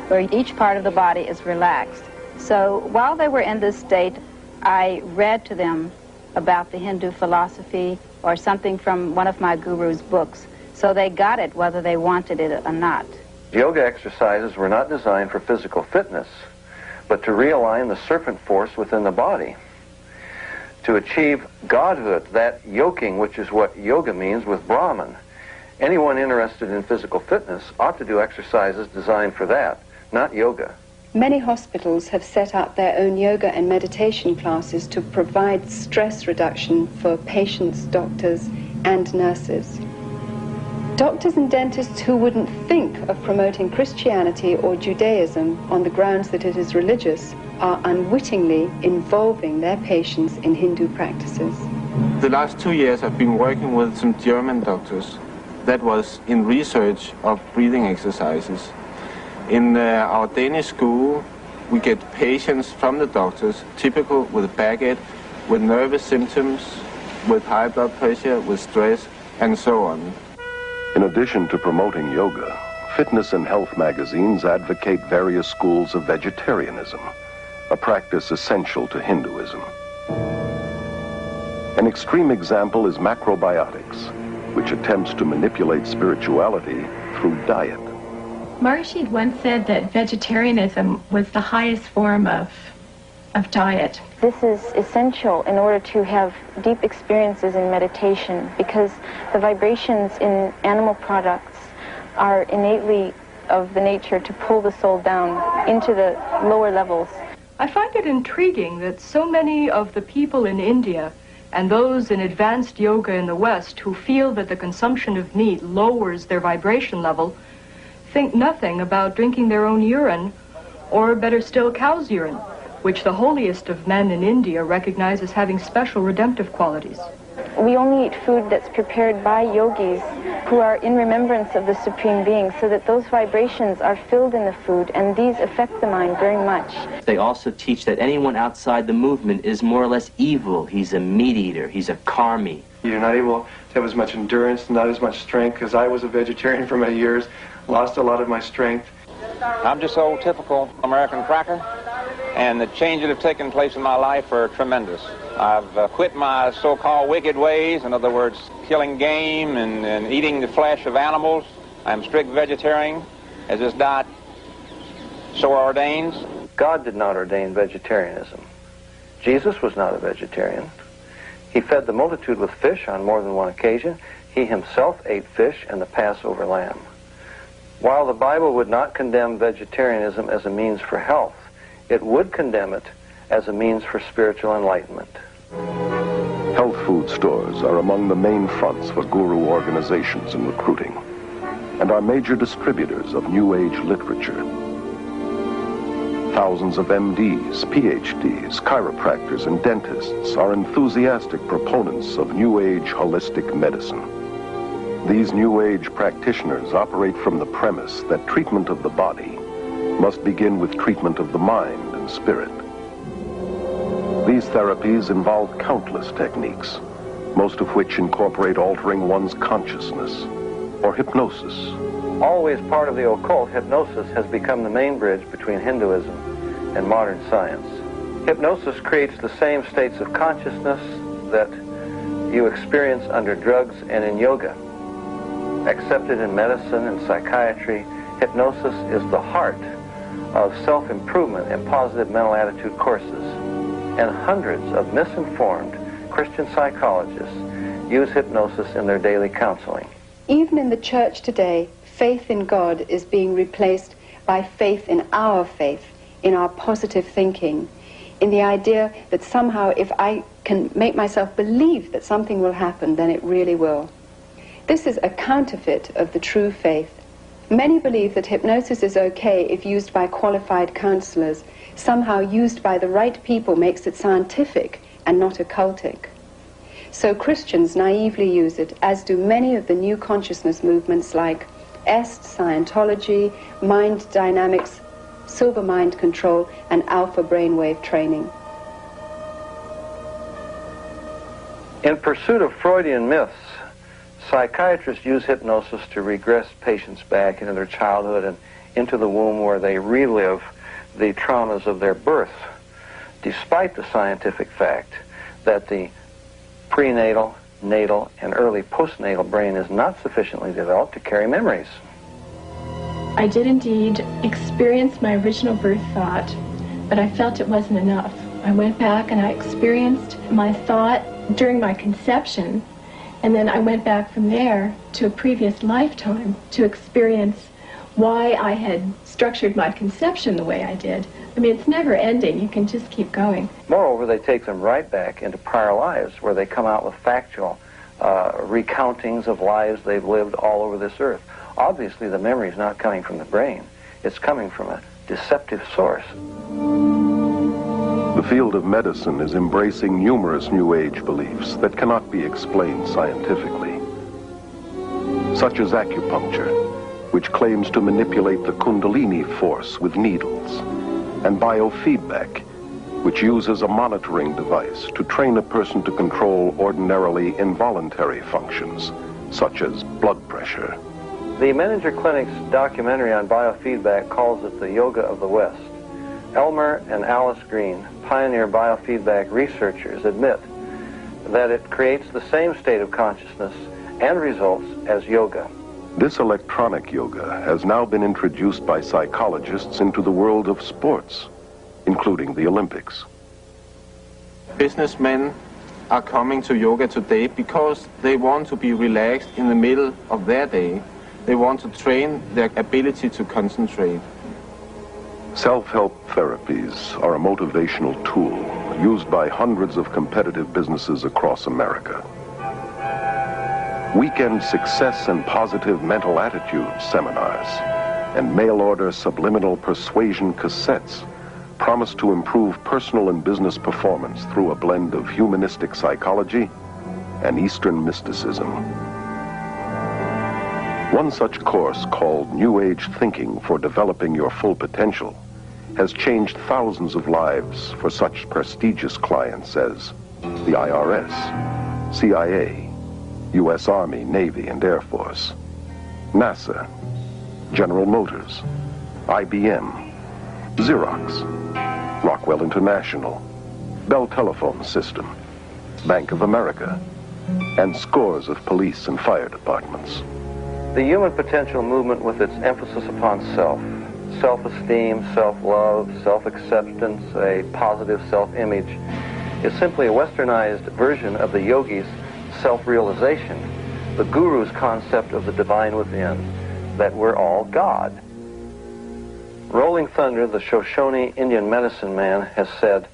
where each part of the body is relaxed. So while they were in this state, I read to them about the Hindu philosophy or something from one of my guru's books, so they got it whether they wanted it or not. Yoga exercises were not designed for physical fitness, but to realign the serpent force within the body, to achieve godhood, that yoking, which is what yoga means, with Brahman. Anyone interested in physical fitness ought to do exercises designed for that, not yoga. Many hospitals have set up their own yoga and meditation classes to provide stress reduction for patients, doctors, and nurses. Doctors and dentists who wouldn't think of promoting Christianity or Judaism on the grounds that it is religious are unwittingly involving their patients in Hindu practices. The last 2 years I've been working with some German doctors that was in research of breathing exercises. In our Danish school, we get patients from the doctors, typical with backache, with nervous symptoms, with high blood pressure, with stress, and so on. In addition to promoting yoga, fitness and health magazines advocate various schools of vegetarianism, a practice essential to Hinduism. An extreme example is macrobiotics, which attempts to manipulate spirituality through diet. Maharishi once said that vegetarianism was the highest form of diet. This is essential in order to have deep experiences in meditation, because the vibrations in animal products are innately of the nature to pull the soul down into the lower levels. I find it intriguing that so many of the people in India and those in advanced yoga in the West who feel that the consumption of meat lowers their vibration level think nothing about drinking their own urine, or better still, cow's urine, which the holiest of men in India recognize as having special redemptive qualities. We only eat food that's prepared by yogis who are in remembrance of the Supreme Being, so that those vibrations are filled in the food, and these affect the mind very much. They also teach that anyone outside the movement is more or less evil. He's a meat eater. He's a karmi. You're not able to have as much endurance, not as much strength, because I was a vegetarian for many years, lost a lot of my strength. I'm just old typical American cracker, and the changes that have taken place in my life are tremendous. I've quit my so-called wicked ways, in other words, killing game and eating the flesh of animals. I'm strict vegetarian, as this diet so ordains. God did not ordain vegetarianism. Jesus was not a vegetarian. He fed the multitude with fish on more than one occasion. He himself ate fish and the Passover lamb. While the Bible would not condemn vegetarianism as a means for health, it would condemn it as a means for spiritual enlightenment. Health food stores are among the main fronts for guru organizations in recruiting, and are major distributors of New Age literature. Thousands of MDs, PhDs, chiropractors, and dentists are enthusiastic proponents of New Age holistic medicine. These New Age practitioners operate from the premise that treatment of the body must begin with treatment of the mind and spirit. These therapies involve countless techniques, most of which incorporate altering one's consciousness, or hypnosis. Always part of the occult, hypnosis has become the main bridge between Hinduism and modern science. Hypnosis creates the same states of consciousness that you experience under drugs and in yoga. accepted in medicine and psychiatry, hypnosis is the heart of self-improvement and positive mental attitude courses. And hundreds of misinformed Christian psychologists use hypnosis in their daily counseling. Even in the church today, faith in God is being replaced by faith in our faith, in our positive thinking, in the idea that somehow if I can make myself believe that something will happen, then it really will. This is a counterfeit of the true faith. Many believe that hypnosis is okay if used by qualified counselors. Somehow used by the right people makes it scientific and not occultic. So Christians naively use it, as do many of the new consciousness movements like EST, Scientology, mind dynamics, silver mind control, and alpha brainwave training. In pursuit of Freudian myths, psychiatrists use hypnosis to regress patients back into their childhood and into the womb where they relive the traumas of their birth, despite the scientific fact that the prenatal, natal, and early postnatal brain is not sufficiently developed to carry memories. I did indeed experience my original birth thought, but I felt it wasn't enough. I went back and I experienced my thought during my conception, and then I went back from there to a previous lifetime to experience why I had structured my conception the way I did. I mean, it's never ending. You can just keep going. Moreover, they take them right back into prior lives where they come out with factual recountings of lives they've lived all over this earth. Obviously, the memory is not coming from the brain. It's coming from a deceptive source. The field of medicine is embracing numerous New Age beliefs that cannot be explained scientifically, such as acupuncture, which claims to manipulate the Kundalini force with needles, and biofeedback, which uses a monitoring device to train a person to control ordinarily involuntary functions, such as blood pressure. The Menninger Clinic's documentary on biofeedback calls it the yoga of the West. Elmer and Alice Green, pioneer biofeedback researchers, admit that it creates the same state of consciousness and results as yoga. This electronic yoga has now been introduced by psychologists into the world of sports, including the Olympics. Businessmen are coming to yoga today because they want to be relaxed in the middle of their day. They want to train their ability to concentrate. Self-help therapies are a motivational tool used by hundreds of competitive businesses across America. Weekend success and positive mental attitude seminars and mail-order subliminal persuasion cassettes promise to improve personal and business performance through a blend of humanistic psychology and Eastern mysticism. One such course, called New Age Thinking for Developing Your Full Potential, has changed thousands of lives for such prestigious clients as the IRS, CIA, U.S. Army, Navy, and Air Force, NASA, General Motors, IBM, Xerox, Rockwell International, Bell Telephone System, Bank of America, and scores of police and fire departments. The human potential movement, with its emphasis upon self, self-esteem, self-love, self-acceptance, a positive self-image, is simply a westernized version of the yogi's self-realization, the guru's concept of the divine within, that we're all God. Rolling Thunder, the Shoshone Indian medicine man, has said,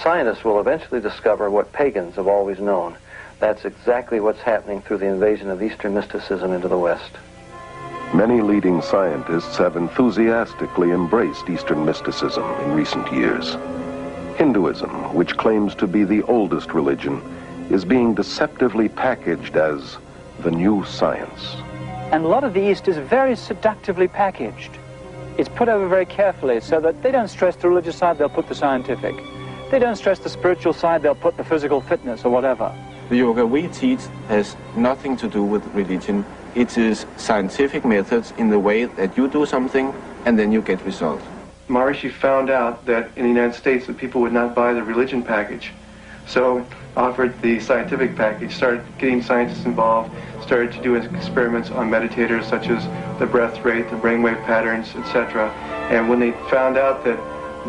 scientists will eventually discover what pagans have always known. That's exactly what's happening through the invasion of Eastern mysticism into the West. Many leading scientists have enthusiastically embraced Eastern mysticism in recent years. Hinduism, which claims to be the oldest religion, is being deceptively packaged as the new science. And a lot of the East is very seductively packaged. It's put over very carefully so that they don't stress the religious side, they'll put the scientific. They don't stress the spiritual side, they'll put the physical fitness or whatever. The yoga we teach has nothing to do with religion. It is scientific methods in the way that you do something and then you get results. Maharishi found out that in the United States that people would not buy the religion package. So offered the scientific package, started getting scientists involved, started to do experiments on meditators such as the breath rate, the brainwave patterns, etc. And when they found out that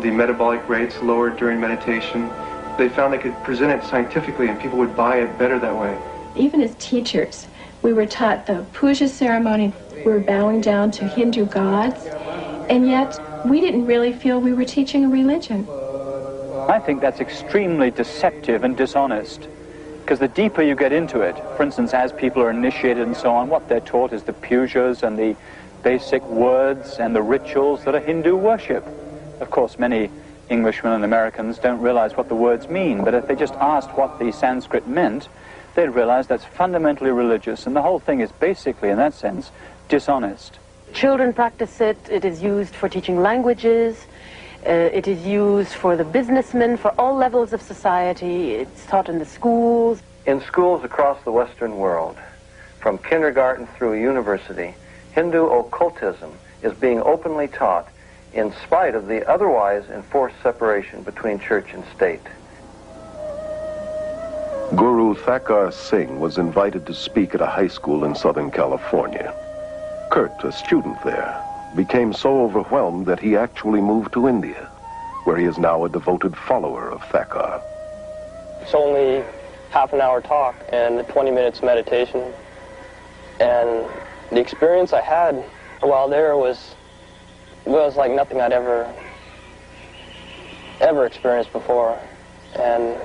the metabolic rates lowered during meditation, they found they could present it scientifically and people would buy it better that way. Even as teachers, we were taught the puja ceremony. We were bowing down to Hindu gods, and yet we didn't really feel we were teaching a religion. I think that's extremely deceptive and dishonest, because the deeper you get into it, for instance, as people are initiated and so on, what they're taught is the pujas and the basic words and the rituals that are Hindu worship. Of course, many Englishmen and Americans don't realize what the words mean, but if they just asked what the Sanskrit meant, they'd realize that's fundamentally religious, and the whole thing is basically, in that sense, dishonest. Children practice it. It is used for teaching languages. It is used for the businessmen, for all levels of society. It's taught in the schools. In schools across the Western world, from kindergarten through university, Hindu occultism is being openly taught in spite of the otherwise enforced separation between church and state. Guru Thakur Singh was invited to speak at a high school in Southern California. Kurt, a student there, became so overwhelmed that he actually moved to India, where he is now a devoted follower of Thakur. It's only half an hour talk and 20 minutes meditation. And the experience I had while there was like nothing I'd ever experienced before. And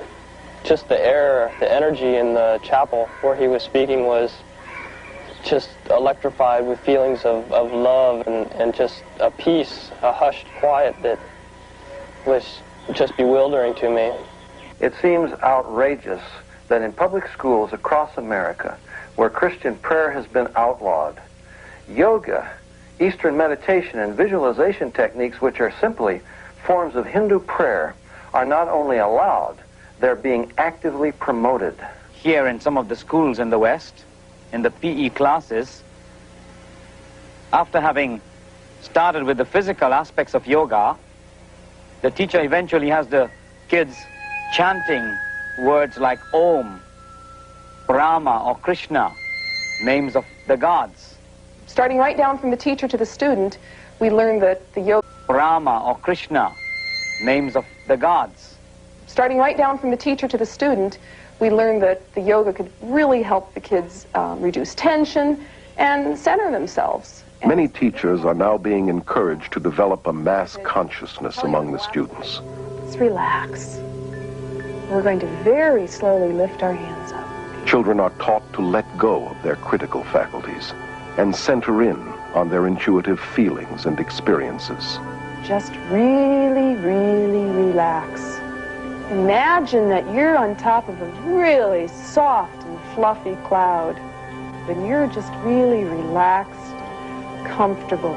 just the air, the energy in the chapel where he was speaking was just electrified with feelings of love and just a peace, a hushed quiet that was just bewildering to me. It seems outrageous that in public schools across America, where Christian prayer has been outlawed, yoga, Eastern meditation, and visualization techniques, which are simply forms of Hindu prayer, are not only allowed, they're being actively promoted. Here in some of the schools in the West, in the PE classes, after having started with the physical aspects of yoga, the teacher eventually has the kids chanting words like Om, Brahma or Krishna, names of the gods. Starting right down from the teacher to the student, we learn that the yoga... Brahma or Krishna, names of the gods. Starting right down from the teacher to the student, we learned that the yoga could really help the kids reduce tension and center themselves. Many teachers are now being encouraged to develop a mass consciousness among the students. Let's relax. We're going to very slowly lift our hands up. Children are taught to let go of their critical faculties and center in on their intuitive feelings and experiences. Just really, really relax. Imagine that you're on top of a really soft and fluffy cloud, and you're just really relaxed, comfortable.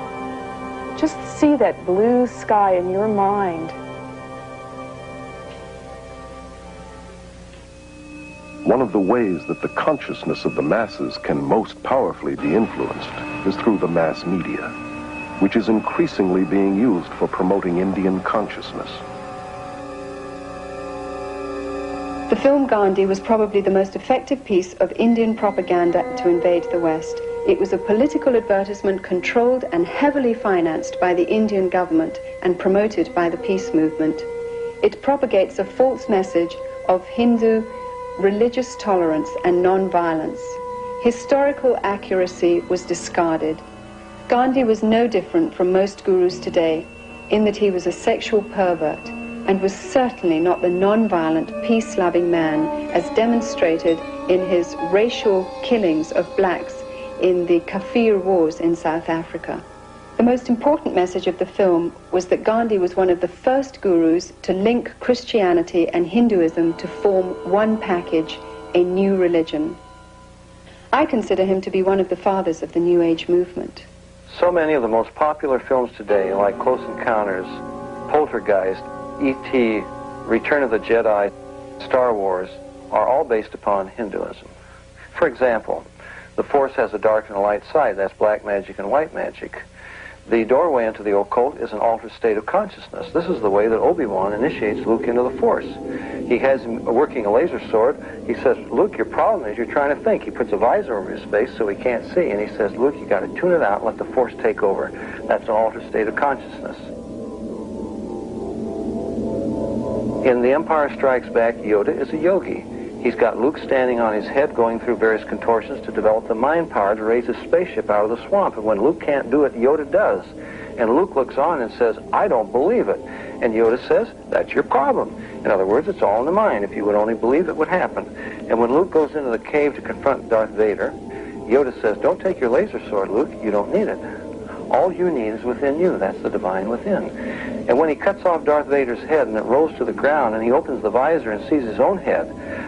Just see that blue sky in your mind. One of the ways that the consciousness of the masses can most powerfully be influenced is through the mass media, which is increasingly being used for promoting Indian consciousness. The film Gandhi was probably the most effective piece of Indian propaganda to invade the West. It was a political advertisement controlled and heavily financed by the Indian government and promoted by the peace movement. It propagates a false message of Hindu religious tolerance and non-violence. Historical accuracy was discarded. Gandhi was no different from most gurus today in that he was a sexual pervert and was certainly not the non-violent, peace-loving man as demonstrated in his racial killings of blacks in the Kafir Wars in South Africa. The most important message of the film was that Gandhi was one of the first gurus to link Christianity and Hinduism to form one package, a new religion. I consider him to be one of the fathers of the New Age movement. So many of the most popular films today, like Close Encounters, Poltergeist, E.T., Return of the Jedi, Star Wars, are all based upon Hinduism. For example, the Force has a dark and a light side. That's black magic and white magic. The doorway into the occult is an altered state of consciousness. This is the way that Obi-Wan initiates Luke into the Force. He has him working a laser sword. He says, Luke, your problem is you're trying to think. He puts a visor over his face so he can't see, and he says, Luke, you got to tune it out and let the Force take over. That's an altered state of consciousness. In The Empire Strikes Back, Yoda is a yogi. He's got Luke standing on his head going through various contortions to develop the mind power to raise his spaceship out of the swamp. And when Luke can't do it, Yoda does. And Luke looks on and says, I don't believe it. And Yoda says, that's your problem. In other words, it's all in the mind. If you would only believe it would happen. And when Luke goes into the cave to confront Darth Vader, Yoda says, don't take your laser sword, Luke. You don't need it. All you need is within you. That's the divine within. And when he cuts off Darth Vader's head and it rolls to the ground and he opens the visor and sees his own head,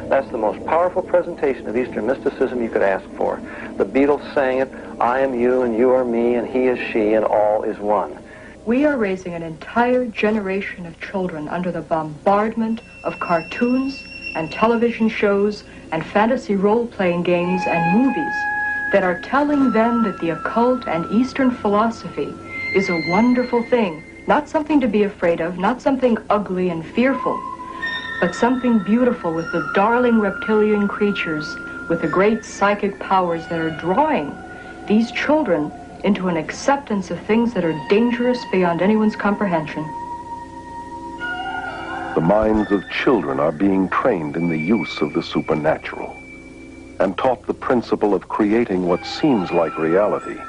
that's the most powerful presentation of Eastern mysticism you could ask for. The Beatles sang it, I am you and you are me and he is she and all is one. We are raising an entire generation of children under the bombardment of cartoons and television shows and fantasy role-playing games and movies that are telling them that the occult and Eastern philosophy is a wonderful thing, not something to be afraid of, not something ugly and fearful, but something beautiful with the darling reptilian creatures with the great psychic powers that are drawing these children into an acceptance of things that are dangerous beyond anyone's comprehension. The minds of children are being trained in the use of the supernatural and taught the principle of creating what seems like reality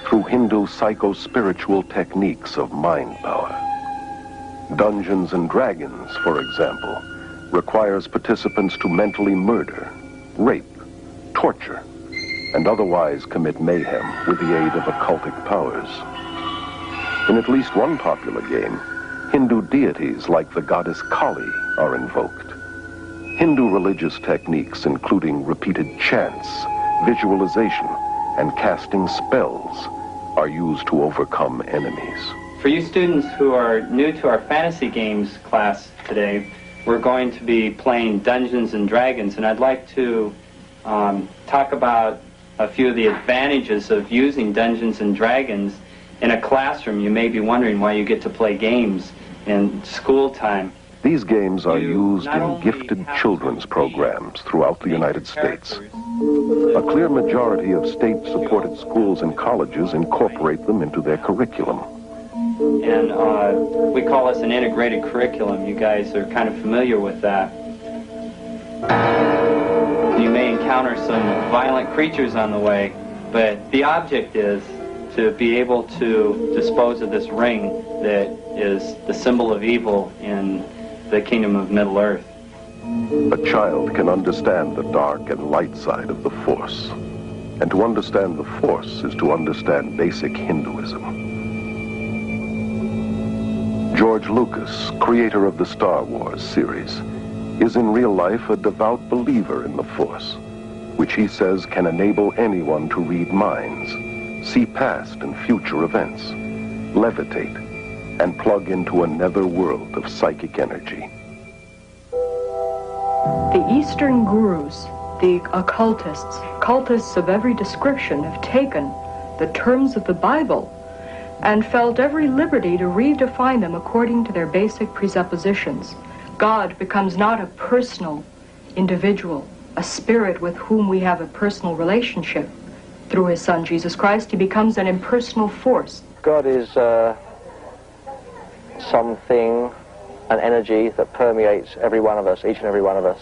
through Hindu psycho-spiritual techniques of mind power. Dungeons and Dragons, for example, requires participants to mentally murder, rape, torture, and otherwise commit mayhem with the aid of occultic powers. In at least one popular game, Hindu deities like the goddess Kali are invoked. Hindu religious techniques, including repeated chants, visualization, and casting spells, are used to overcome enemies. For you students who are new to our fantasy games class today, we're going to be playing Dungeons and Dragons, and I'd like to talk about a few of the advantages of using Dungeons and Dragons in a classroom. You may be wondering why you get to play games in school time. These games are used in gifted children's programs throughout the United States. A clear majority of state-supported schools and colleges incorporate them into their curriculum. And we call this an integrated curriculum. You guys are kind of familiar with that. You may encounter some violent creatures on the way, but the object is to be able to dispose of this ring that is the symbol of evil in the kingdom of Middle Earth. A child can understand the dark and light side of the Force. And to understand the Force is to understand basic Hinduism. George Lucas, creator of the Star Wars series, is in real life a devout believer in the Force, which he says can enable anyone to read minds, see past and future events, levitate, and plug into a nether world of psychic energy. The Eastern gurus, the occultists, cultists of every description, have taken the terms of the Bible and felt every liberty to redefine them according to their basic presuppositions. God becomes not a personal individual, a spirit with whom we have a personal relationship. Through his Son, Jesus Christ, he becomes an impersonal force. God is something, an energy that permeates every one of us, each and every one of us.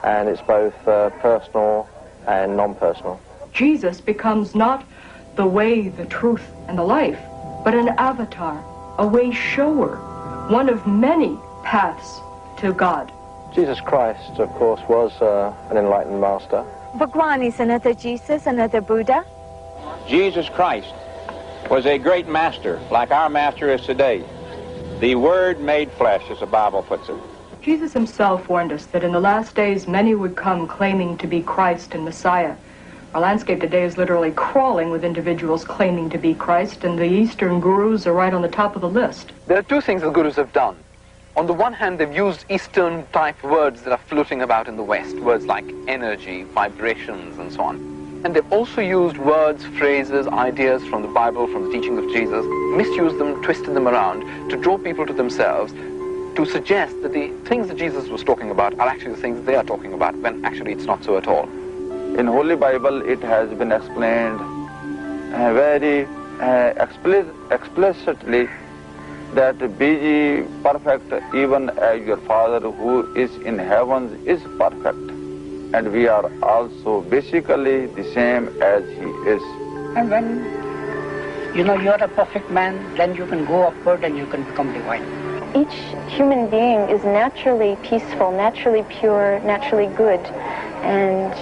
And it's both personal and non-personal. Jesus becomes not the way, the truth, and the life, but an avatar, a way shower, one of many paths to God. Jesus Christ, of course, was an enlightened master. Bhagwan is another Jesus, another Buddha. Jesus Christ was a great master, like our master is today. The Word made flesh, as the Bible puts it. Jesus himself warned us that in the last days many would come claiming to be Christ and Messiah. Our landscape today is literally crawling with individuals claiming to be Christ, and the Eastern gurus are right on the top of the list. There are two things the gurus have done. On the one hand, they've used Eastern-type words that are floating about in the West, words like energy, vibrations, and so on. And they've also used words, phrases, ideas from the Bible, from the teachings of Jesus, misused them, twisted them around to draw people to themselves, to suggest that the things that Jesus was talking about are actually the things they are talking about, when actually it's not so at all. In Holy Bible, it has been explained very explicitly that be ye perfect even as your Father who is in heavens is perfect. And we are also basically the same as He is. And when you're a perfect man, then you can go upward and you can become divine. Each human being is naturally peaceful, naturally pure, naturally good, and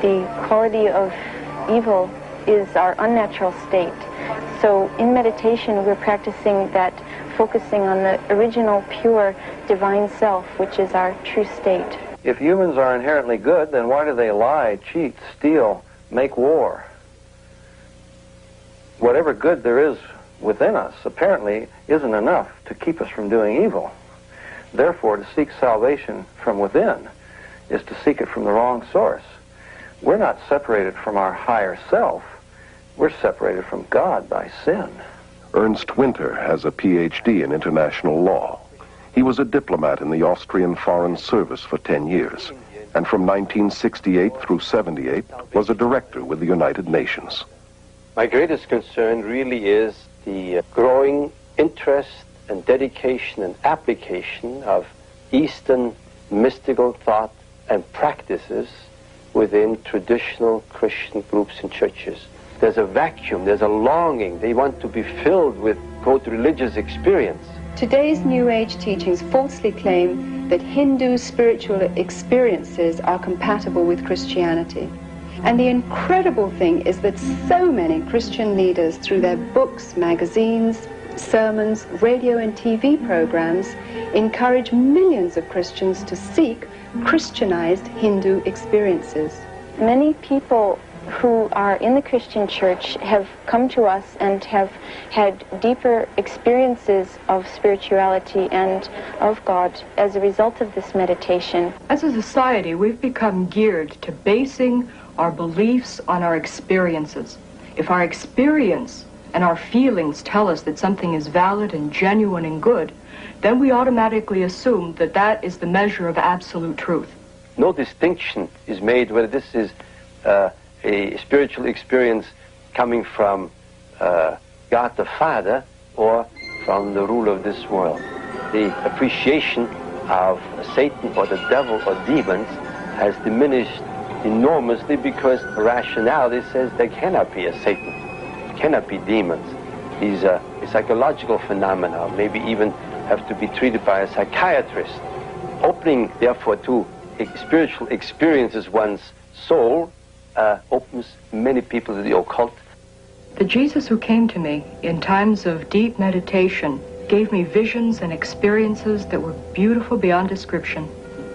the quality of evil is our unnatural state. So in meditation we're practicing that, focusing on the original pure divine self, which is our true state. If humans are inherently good, then why do they lie, cheat, steal, make war? Whatever good there is within us apparently isn't enough to keep us from doing evil. Therefore, to seek salvation from within is to seek it from the wrong source. We're not separated from our higher self. We're separated from God by sin. Ernst Winter has a PhD in international law. He was a diplomat in the Austrian Foreign Service for 10 years, and from 1968 through 78 was a director with the United Nations. My greatest concern really is the growing interest and dedication and application of Eastern mystical thought and practices within traditional Christian groups and churches. There's a vacuum, there's a longing. They want to be filled with, quote, religious experience. Today's New Age teachings falsely claim that Hindu spiritual experiences are compatible with Christianity. And the incredible thing is that so many Christian leaders, through their books, magazines, sermons, radio and TV programs, encourage millions of Christians to seek Christianized Hindu experiences. Many people who are in the Christian church have come to us and have had deeper experiences of spirituality and of God as a result of this meditation. As a society, we've become geared to basing our beliefs on our experiences. If our experience and our feelings tell us that something is valid and genuine and good, then we automatically assume that that is the measure of absolute truth. No distinction is made whether this is a spiritual experience coming from God the Father or from the ruler of this world. The appreciation of Satan or the devil or demons has diminished enormously because rationality says there cannot be a Satan, cannot be demons. These are psychological phenomena, maybe even have to be treated by a psychiatrist. Opening, therefore, to spiritual experiences one's soul opens many people to the occult. The Jesus who came to me in times of deep meditation gave me visions and experiences that were beautiful beyond description.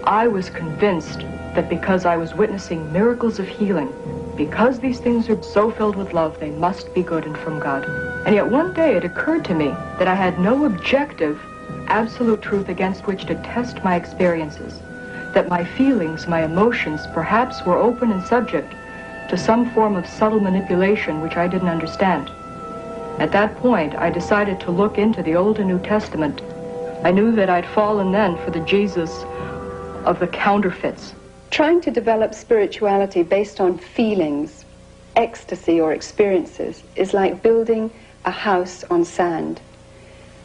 I was convinced that because I was witnessing miracles of healing, because these things are so filled with love, they must be good and from God. And yet one day it occurred to me that I had no objective, absolute truth against which to test my experiences, that my feelings, my emotions, perhaps were open and subject to some form of subtle manipulation which I didn't understand. At that point, I decided to look into the Old and New Testament. I knew that I'd fallen then for the Jesus of the counterfeits. Trying to develop spirituality based on feelings, ecstasy or experiences is like building a house on sand.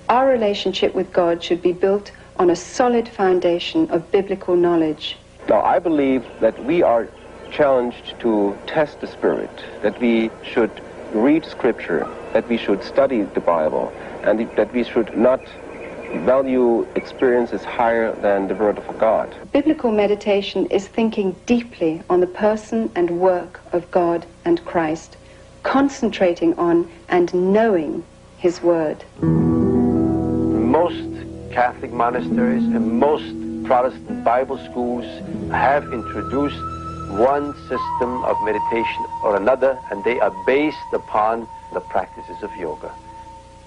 Our relationship with God should be built on a solid foundation of biblical knowledge. Now, I believe that we are challenged to test the Spirit, that we should read Scripture, that we should study the Bible, and that we should not value experiences higher than the Word of God. Biblical meditation is thinking deeply on the person and work of God and Christ, concentrating on and knowing His Word. Most Catholic monasteries and most Protestant Bible schools have introduced one system of meditation or another, and they are based upon the practices of yoga.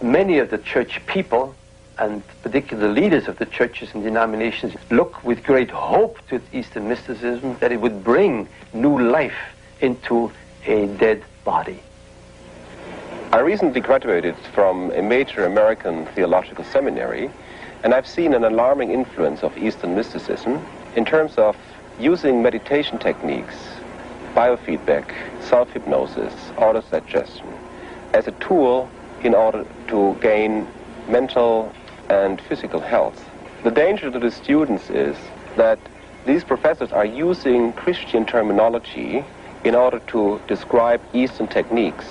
Many of the church people, and particular leaders of the churches and denominations, look with great hope to Eastern mysticism that it would bring new life into a dead body. I recently graduated from a major American theological seminary, and I've seen an alarming influence of Eastern mysticism in terms of using meditation techniques, biofeedback, self-hypnosis, autosuggestion as a tool in order to gain mental and physical health. The danger to the students is that these professors are using Christian terminology in order to describe Eastern techniques.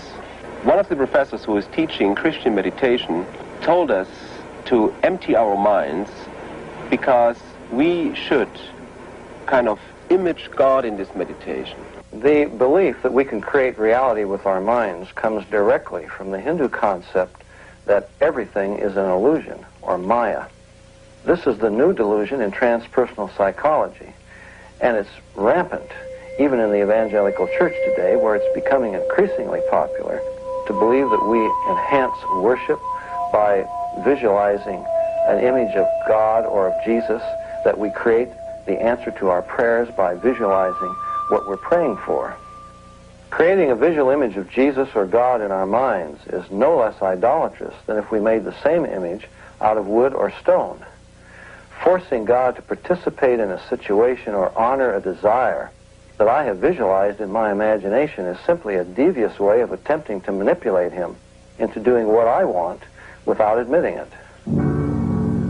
One of the professors who is teaching Christian meditation told us to empty our minds because we should kind of image God in this meditation. The belief that we can create reality with our minds comes directly from the Hindu concept that everything is an illusion, or Maya. This is the new delusion in transpersonal psychology, and it's rampant even in the evangelical church today, where it's becoming increasingly popular to believe that we enhance worship by visualizing an image of God or of Jesus, that we create the answer to our prayers by visualizing what we're praying for. Creating a visual image of Jesus or God in our minds is no less idolatrous than if we made the same image out of wood or stone. Forcing God to participate in a situation or honor a desire that I have visualized in my imagination is simply a devious way of attempting to manipulate him into doing what I want without admitting it.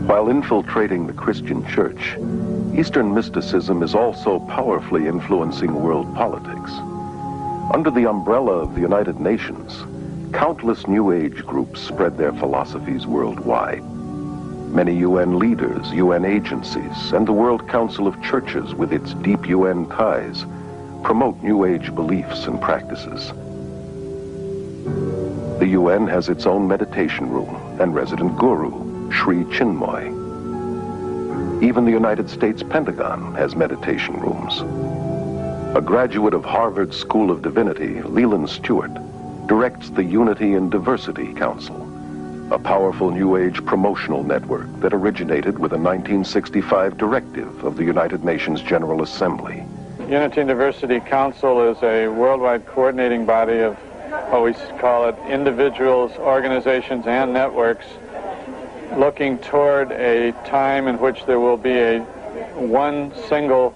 While infiltrating the Christian church, Eastern mysticism is also powerfully influencing world politics. Under the umbrella of the United Nations, countless New Age groups spread their philosophies worldwide. Many UN leaders, UN agencies, and the World Council of Churches with its deep UN ties promote New Age beliefs and practices. The UN has its own meditation room and resident guru, Sri Chinmoy. Even the United States Pentagon has meditation rooms. A graduate of Harvard School of Divinity, Leland Stewart, directs the Unity and Diversity Council, a powerful New Age promotional network that originated with a 1965 directive of the United Nations General Assembly. Unity and Diversity Council is a worldwide coordinating body of what we call it individuals, organizations, and networks looking toward a time in which there will be one single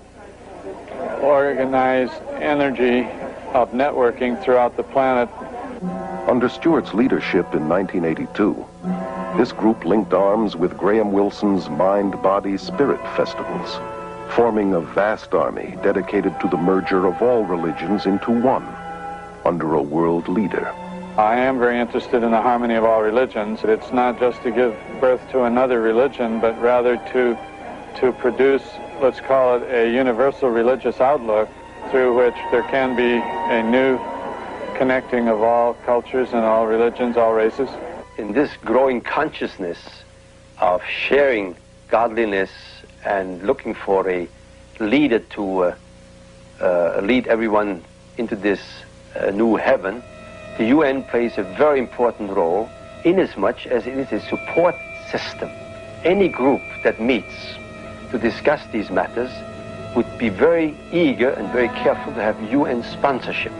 organized energy of networking throughout the planet. Under Stewart's leadership in 1982, this group linked arms with Graham Wilson's Mind, Body, Spirit festivals, forming a vast army dedicated to the merger of all religions into one, under a world leader. I am very interested in the harmony of all religions. It's not just to give birth to another religion, but rather to produce, let's call it, a universal religious outlook through which there can be a new connecting of all cultures and all religions, all races. In this growing consciousness of sharing godliness and looking for a leader to lead everyone into this new heaven, the UN plays a very important role inasmuch as it is a support system. Any group that meets to discuss these matters would be very eager and very careful to have UN sponsorship.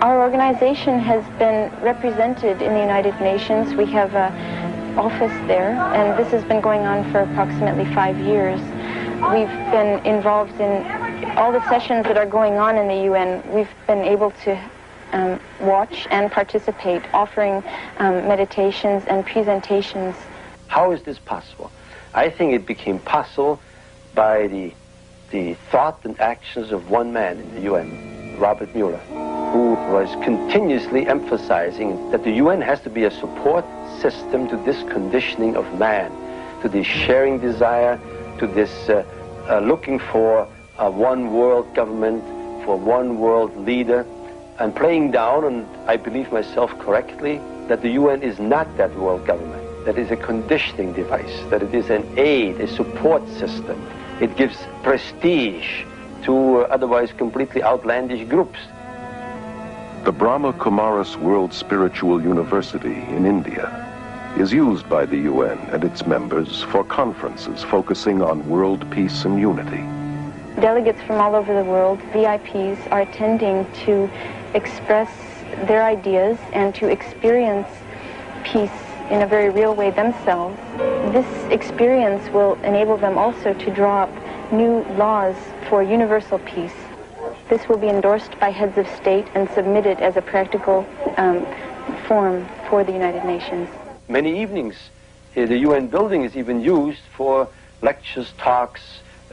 Our organization has been represented in the United Nations. We have an office there, and this has been going on for approximately 5 years. We've been involved in all the sessions that are going on in the UN. We've been able to watch and participate, offering meditations and presentations. How is this possible? I think it became possible by the thought and actions of one man in the UN, Robert Mueller, who was continuously emphasizing that the UN has to be a support system to this conditioning of man, to this sharing desire, to this looking for a one world government, for one world leader, and playing down, and I believe myself correctly, that the UN is not that world government, that is a conditioning device, that it is an aid, a support system. It gives prestige to otherwise completely outlandish groups. The Brahma Kumaris World Spiritual University in India is used by the UN and its members for conferences focusing on world peace and unity. Delegates from all over the world, VIPs, are attending to express their ideas and to experience peace in a very real way themselves. This experience will enable them also to draw up new laws for universal peace. This will be endorsed by heads of state and submitted as a practical form for the United Nations. Many evenings, the UN building is even used for lectures, talks,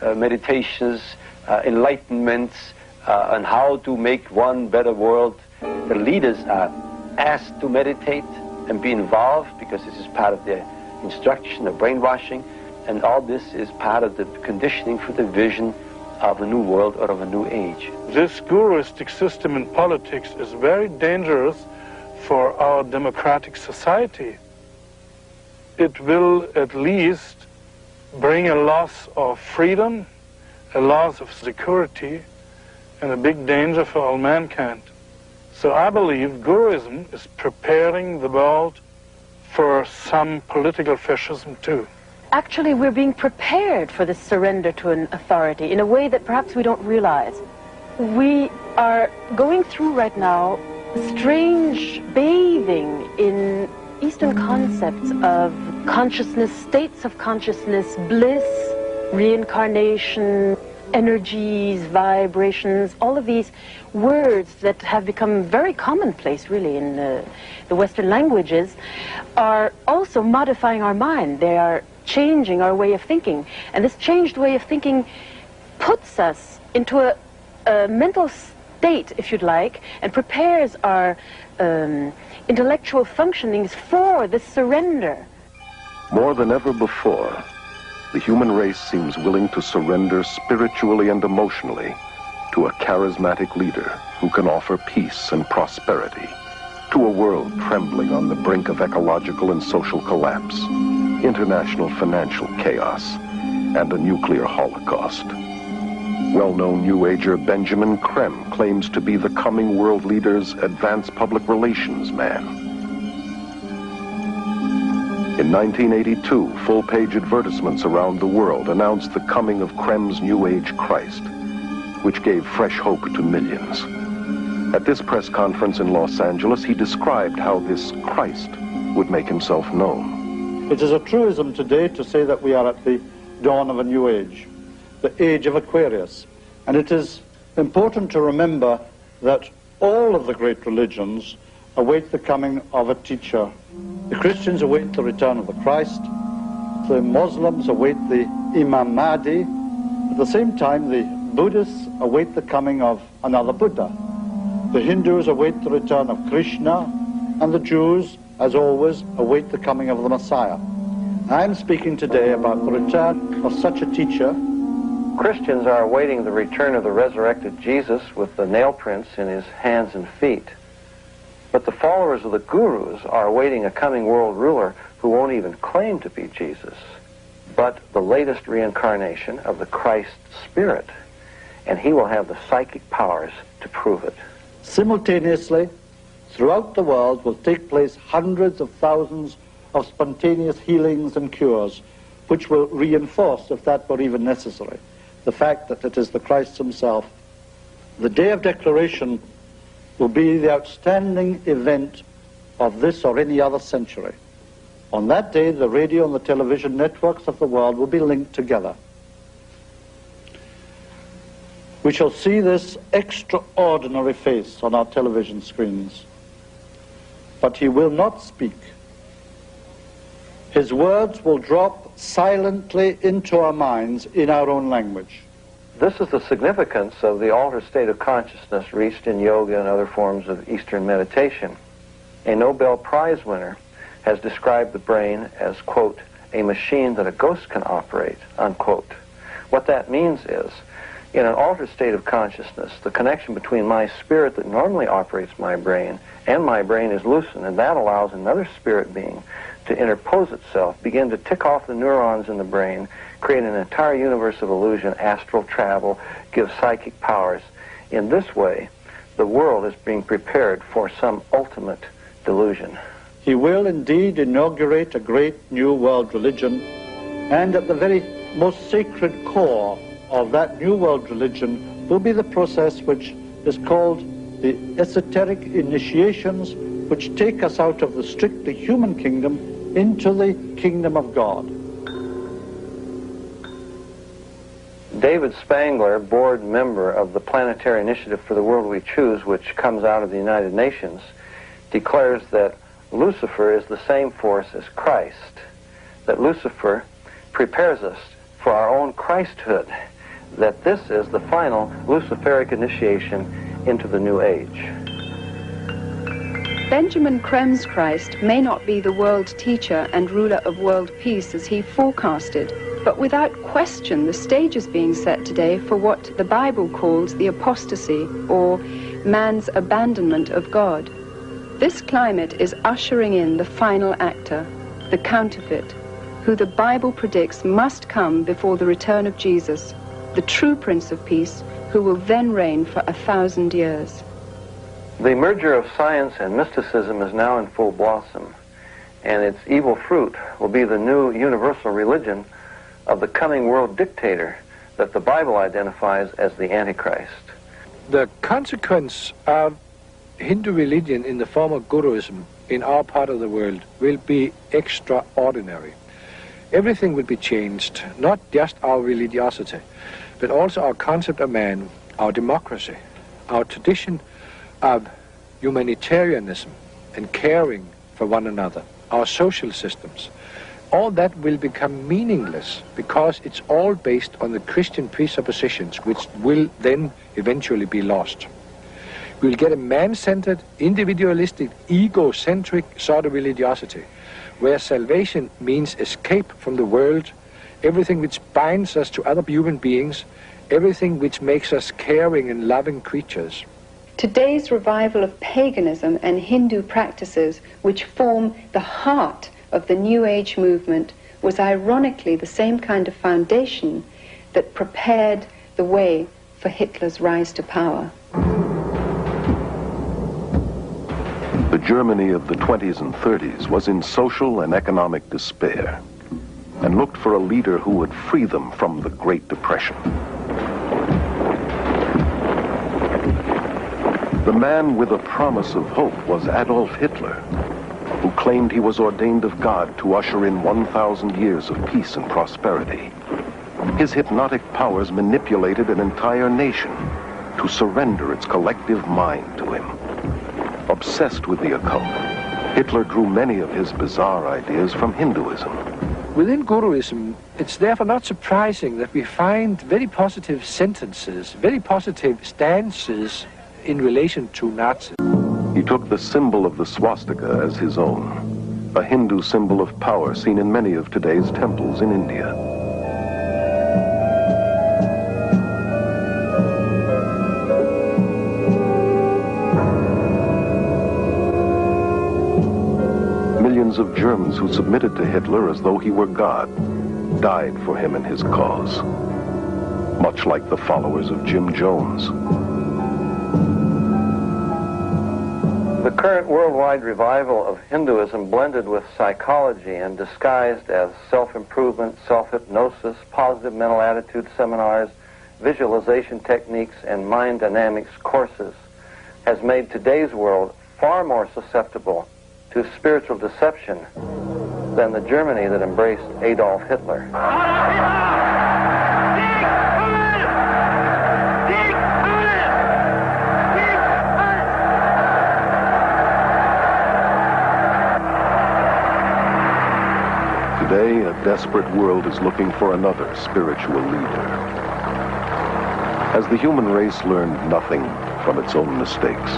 meditations, enlightenments on how to make one better world. The leaders are asked to meditate and be involved because this is part of their instruction, of brainwashing, and all this is part of the conditioning for the vision of a new world or of a new age. This guruistic system in politics is very dangerous for our democratic society. It will at least bring a loss of freedom, a loss of security, and a big danger for all mankind. So I believe Guruism is preparing the world for some political fascism too. Actually, we're being prepared for this surrender to an authority in a way that perhaps we don't realize. We are going through right now strange bathing in Eastern concepts of consciousness, states of consciousness, bliss, reincarnation, energies, vibrations, all of these words that have become very commonplace really in the Western languages are also modifying our mind. They are changing our way of thinking. And this changed way of thinking puts us into a mental state, if you'd like, and prepares our intellectual functionings for the surrender. More than ever before, the human race seems willing to surrender spiritually and emotionally to a charismatic leader who can offer peace and prosperity to a world trembling on the brink of ecological and social collapse, international financial chaos, and a nuclear holocaust. Well-known New Ager Benjamin Creme claims to be the coming world leader's advanced public relations man. In 1982, full-page advertisements around the world announced the coming of Creme's New Age Christ, which gave fresh hope to millions. At this press conference in Los Angeles, he described how this Christ would make himself known. It is a truism today to say that we are at the dawn of a new age, the age of Aquarius. And it is important to remember that all of the great religions await the coming of a teacher. The Christians await the return of the Christ. The Muslims await the Imam Mahdi. At the same time, the Buddhists await the coming of another Buddha. The Hindus await the return of Krishna, and the Jews, as always, await the coming of the Messiah. I'm speaking today about the return of such a teacher. Christians are awaiting the return of the resurrected Jesus with the nail prints in his hands and feet. But the followers of the gurus are awaiting a coming world ruler who won't even claim to be Jesus, but the latest reincarnation of the Christ Spirit, and he will have the psychic powers to prove it. Simultaneously, throughout the world will take place hundreds of thousands of spontaneous healings and cures, which will reinforce, if that were even necessary, the fact that it is the Christ himself. The day of declaration will be the outstanding event of this or any other century. On that day, the radio and the television networks of the world will be linked together. We shall see this extraordinary face on our television screens. But he will not speak. His words will drop silently into our minds in our own language. This is the significance of the altered state of consciousness reached in yoga and other forms of Eastern meditation. A Nobel Prize winner has described the brain as, quote, a machine that a ghost can operate, unquote. What that means is, in an altered state of consciousness, the connection between my spirit that normally operates my brain and my brain is loosened, and that allows another spirit being to interpose itself, begin to tick off the neurons in the brain, create an entire universe of illusion, astral travel, give psychic powers. In this way, the world is being prepared for some ultimate delusion. He will indeed inaugurate a great new world religion, and at the very most sacred core of that new world religion will be the process which is called the esoteric initiations which take us out of the strictly human kingdom into the kingdom of God. David Spangler, board member of the Planetary Initiative for the World We Choose, which comes out of the United Nations, declares that Lucifer is the same force as Christ, that Lucifer prepares us for our own Christhood, that this is the final Luciferic initiation into the New Age. Benjamin Krem's Christ may not be the world teacher and ruler of world peace as he forecasted, but without question the stage is being set today for what the Bible calls the apostasy, or man's abandonment of God. This climate is ushering in the final actor, the counterfeit, who the Bible predicts must come before the return of Jesus, the true Prince of Peace, who will then reign for 1,000 years. The merger of science and mysticism is now in full blossom, and its evil fruit will be the new universal religion of the coming world dictator that the Bible identifies as the Antichrist. The consequence of Hindu religion in the form of Guruism in our part of the world will be extraordinary. Everything will be changed, not just our religiosity, but also our concept of man, our democracy, our tradition of humanitarianism and caring for one another, our social systems. All that will become meaningless because it's all based on the Christian presuppositions, which will then eventually be lost. We'll get a man-centered, individualistic, egocentric sort of religiosity, where salvation means escape from the world, everything which binds us to other human beings, everything which makes us caring and loving creatures. Today's revival of paganism and Hindu practices, which form the heart of the New Age movement, was ironically the same kind of foundation that prepared the way for Hitler's rise to power. The Germany of the 20s and 30s was in social and economic despair and looked for a leader who would free them from the Great Depression. The man with a promise of hope was Adolf Hitler, who claimed he was ordained of God to usher in 1,000 years of peace and prosperity. His hypnotic powers manipulated an entire nation to surrender its collective mind to him. Obsessed with the occult, Hitler drew many of his bizarre ideas from Hinduism. Within Guruism, it's therefore not surprising that we find very positive sentences, very positive stances in relation to Nazis. He took the symbol of the swastika as his own, a Hindu symbol of power seen in many of today's temples in India. Millions of Germans who submitted to Hitler as though he were God died for him and his cause, much like the followers of Jim Jones. The current worldwide revival of Hinduism blended with psychology and disguised as self-improvement, self-hypnosis, positive mental attitude seminars, visualization techniques, and mind dynamics courses has made today's world far more susceptible to spiritual deception than the Germany that embraced Adolf Hitler. Today, a desperate world is looking for another spiritual leader. Has the human race learned nothing from its own mistakes?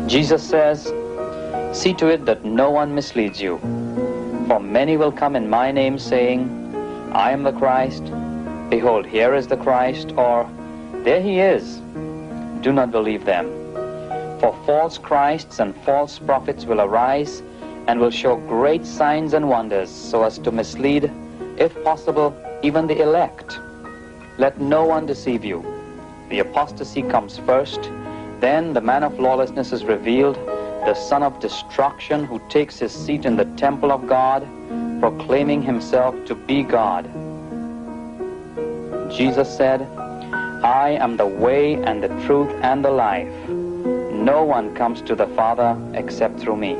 Jesus says, "See to it that no one misleads you. For many will come in my name, saying, I am the Christ. Behold, here is the Christ, or there he is. Do not believe them. For false Christs and false prophets will arise and will show great signs and wonders so as to mislead, if possible, even the elect. Let no one deceive you. The apostasy comes first, then the man of lawlessness is revealed, the son of destruction, who takes his seat in the temple of God, proclaiming himself to be God. Jesus said, I am the way and the truth and the life. No one comes to the Father except through me.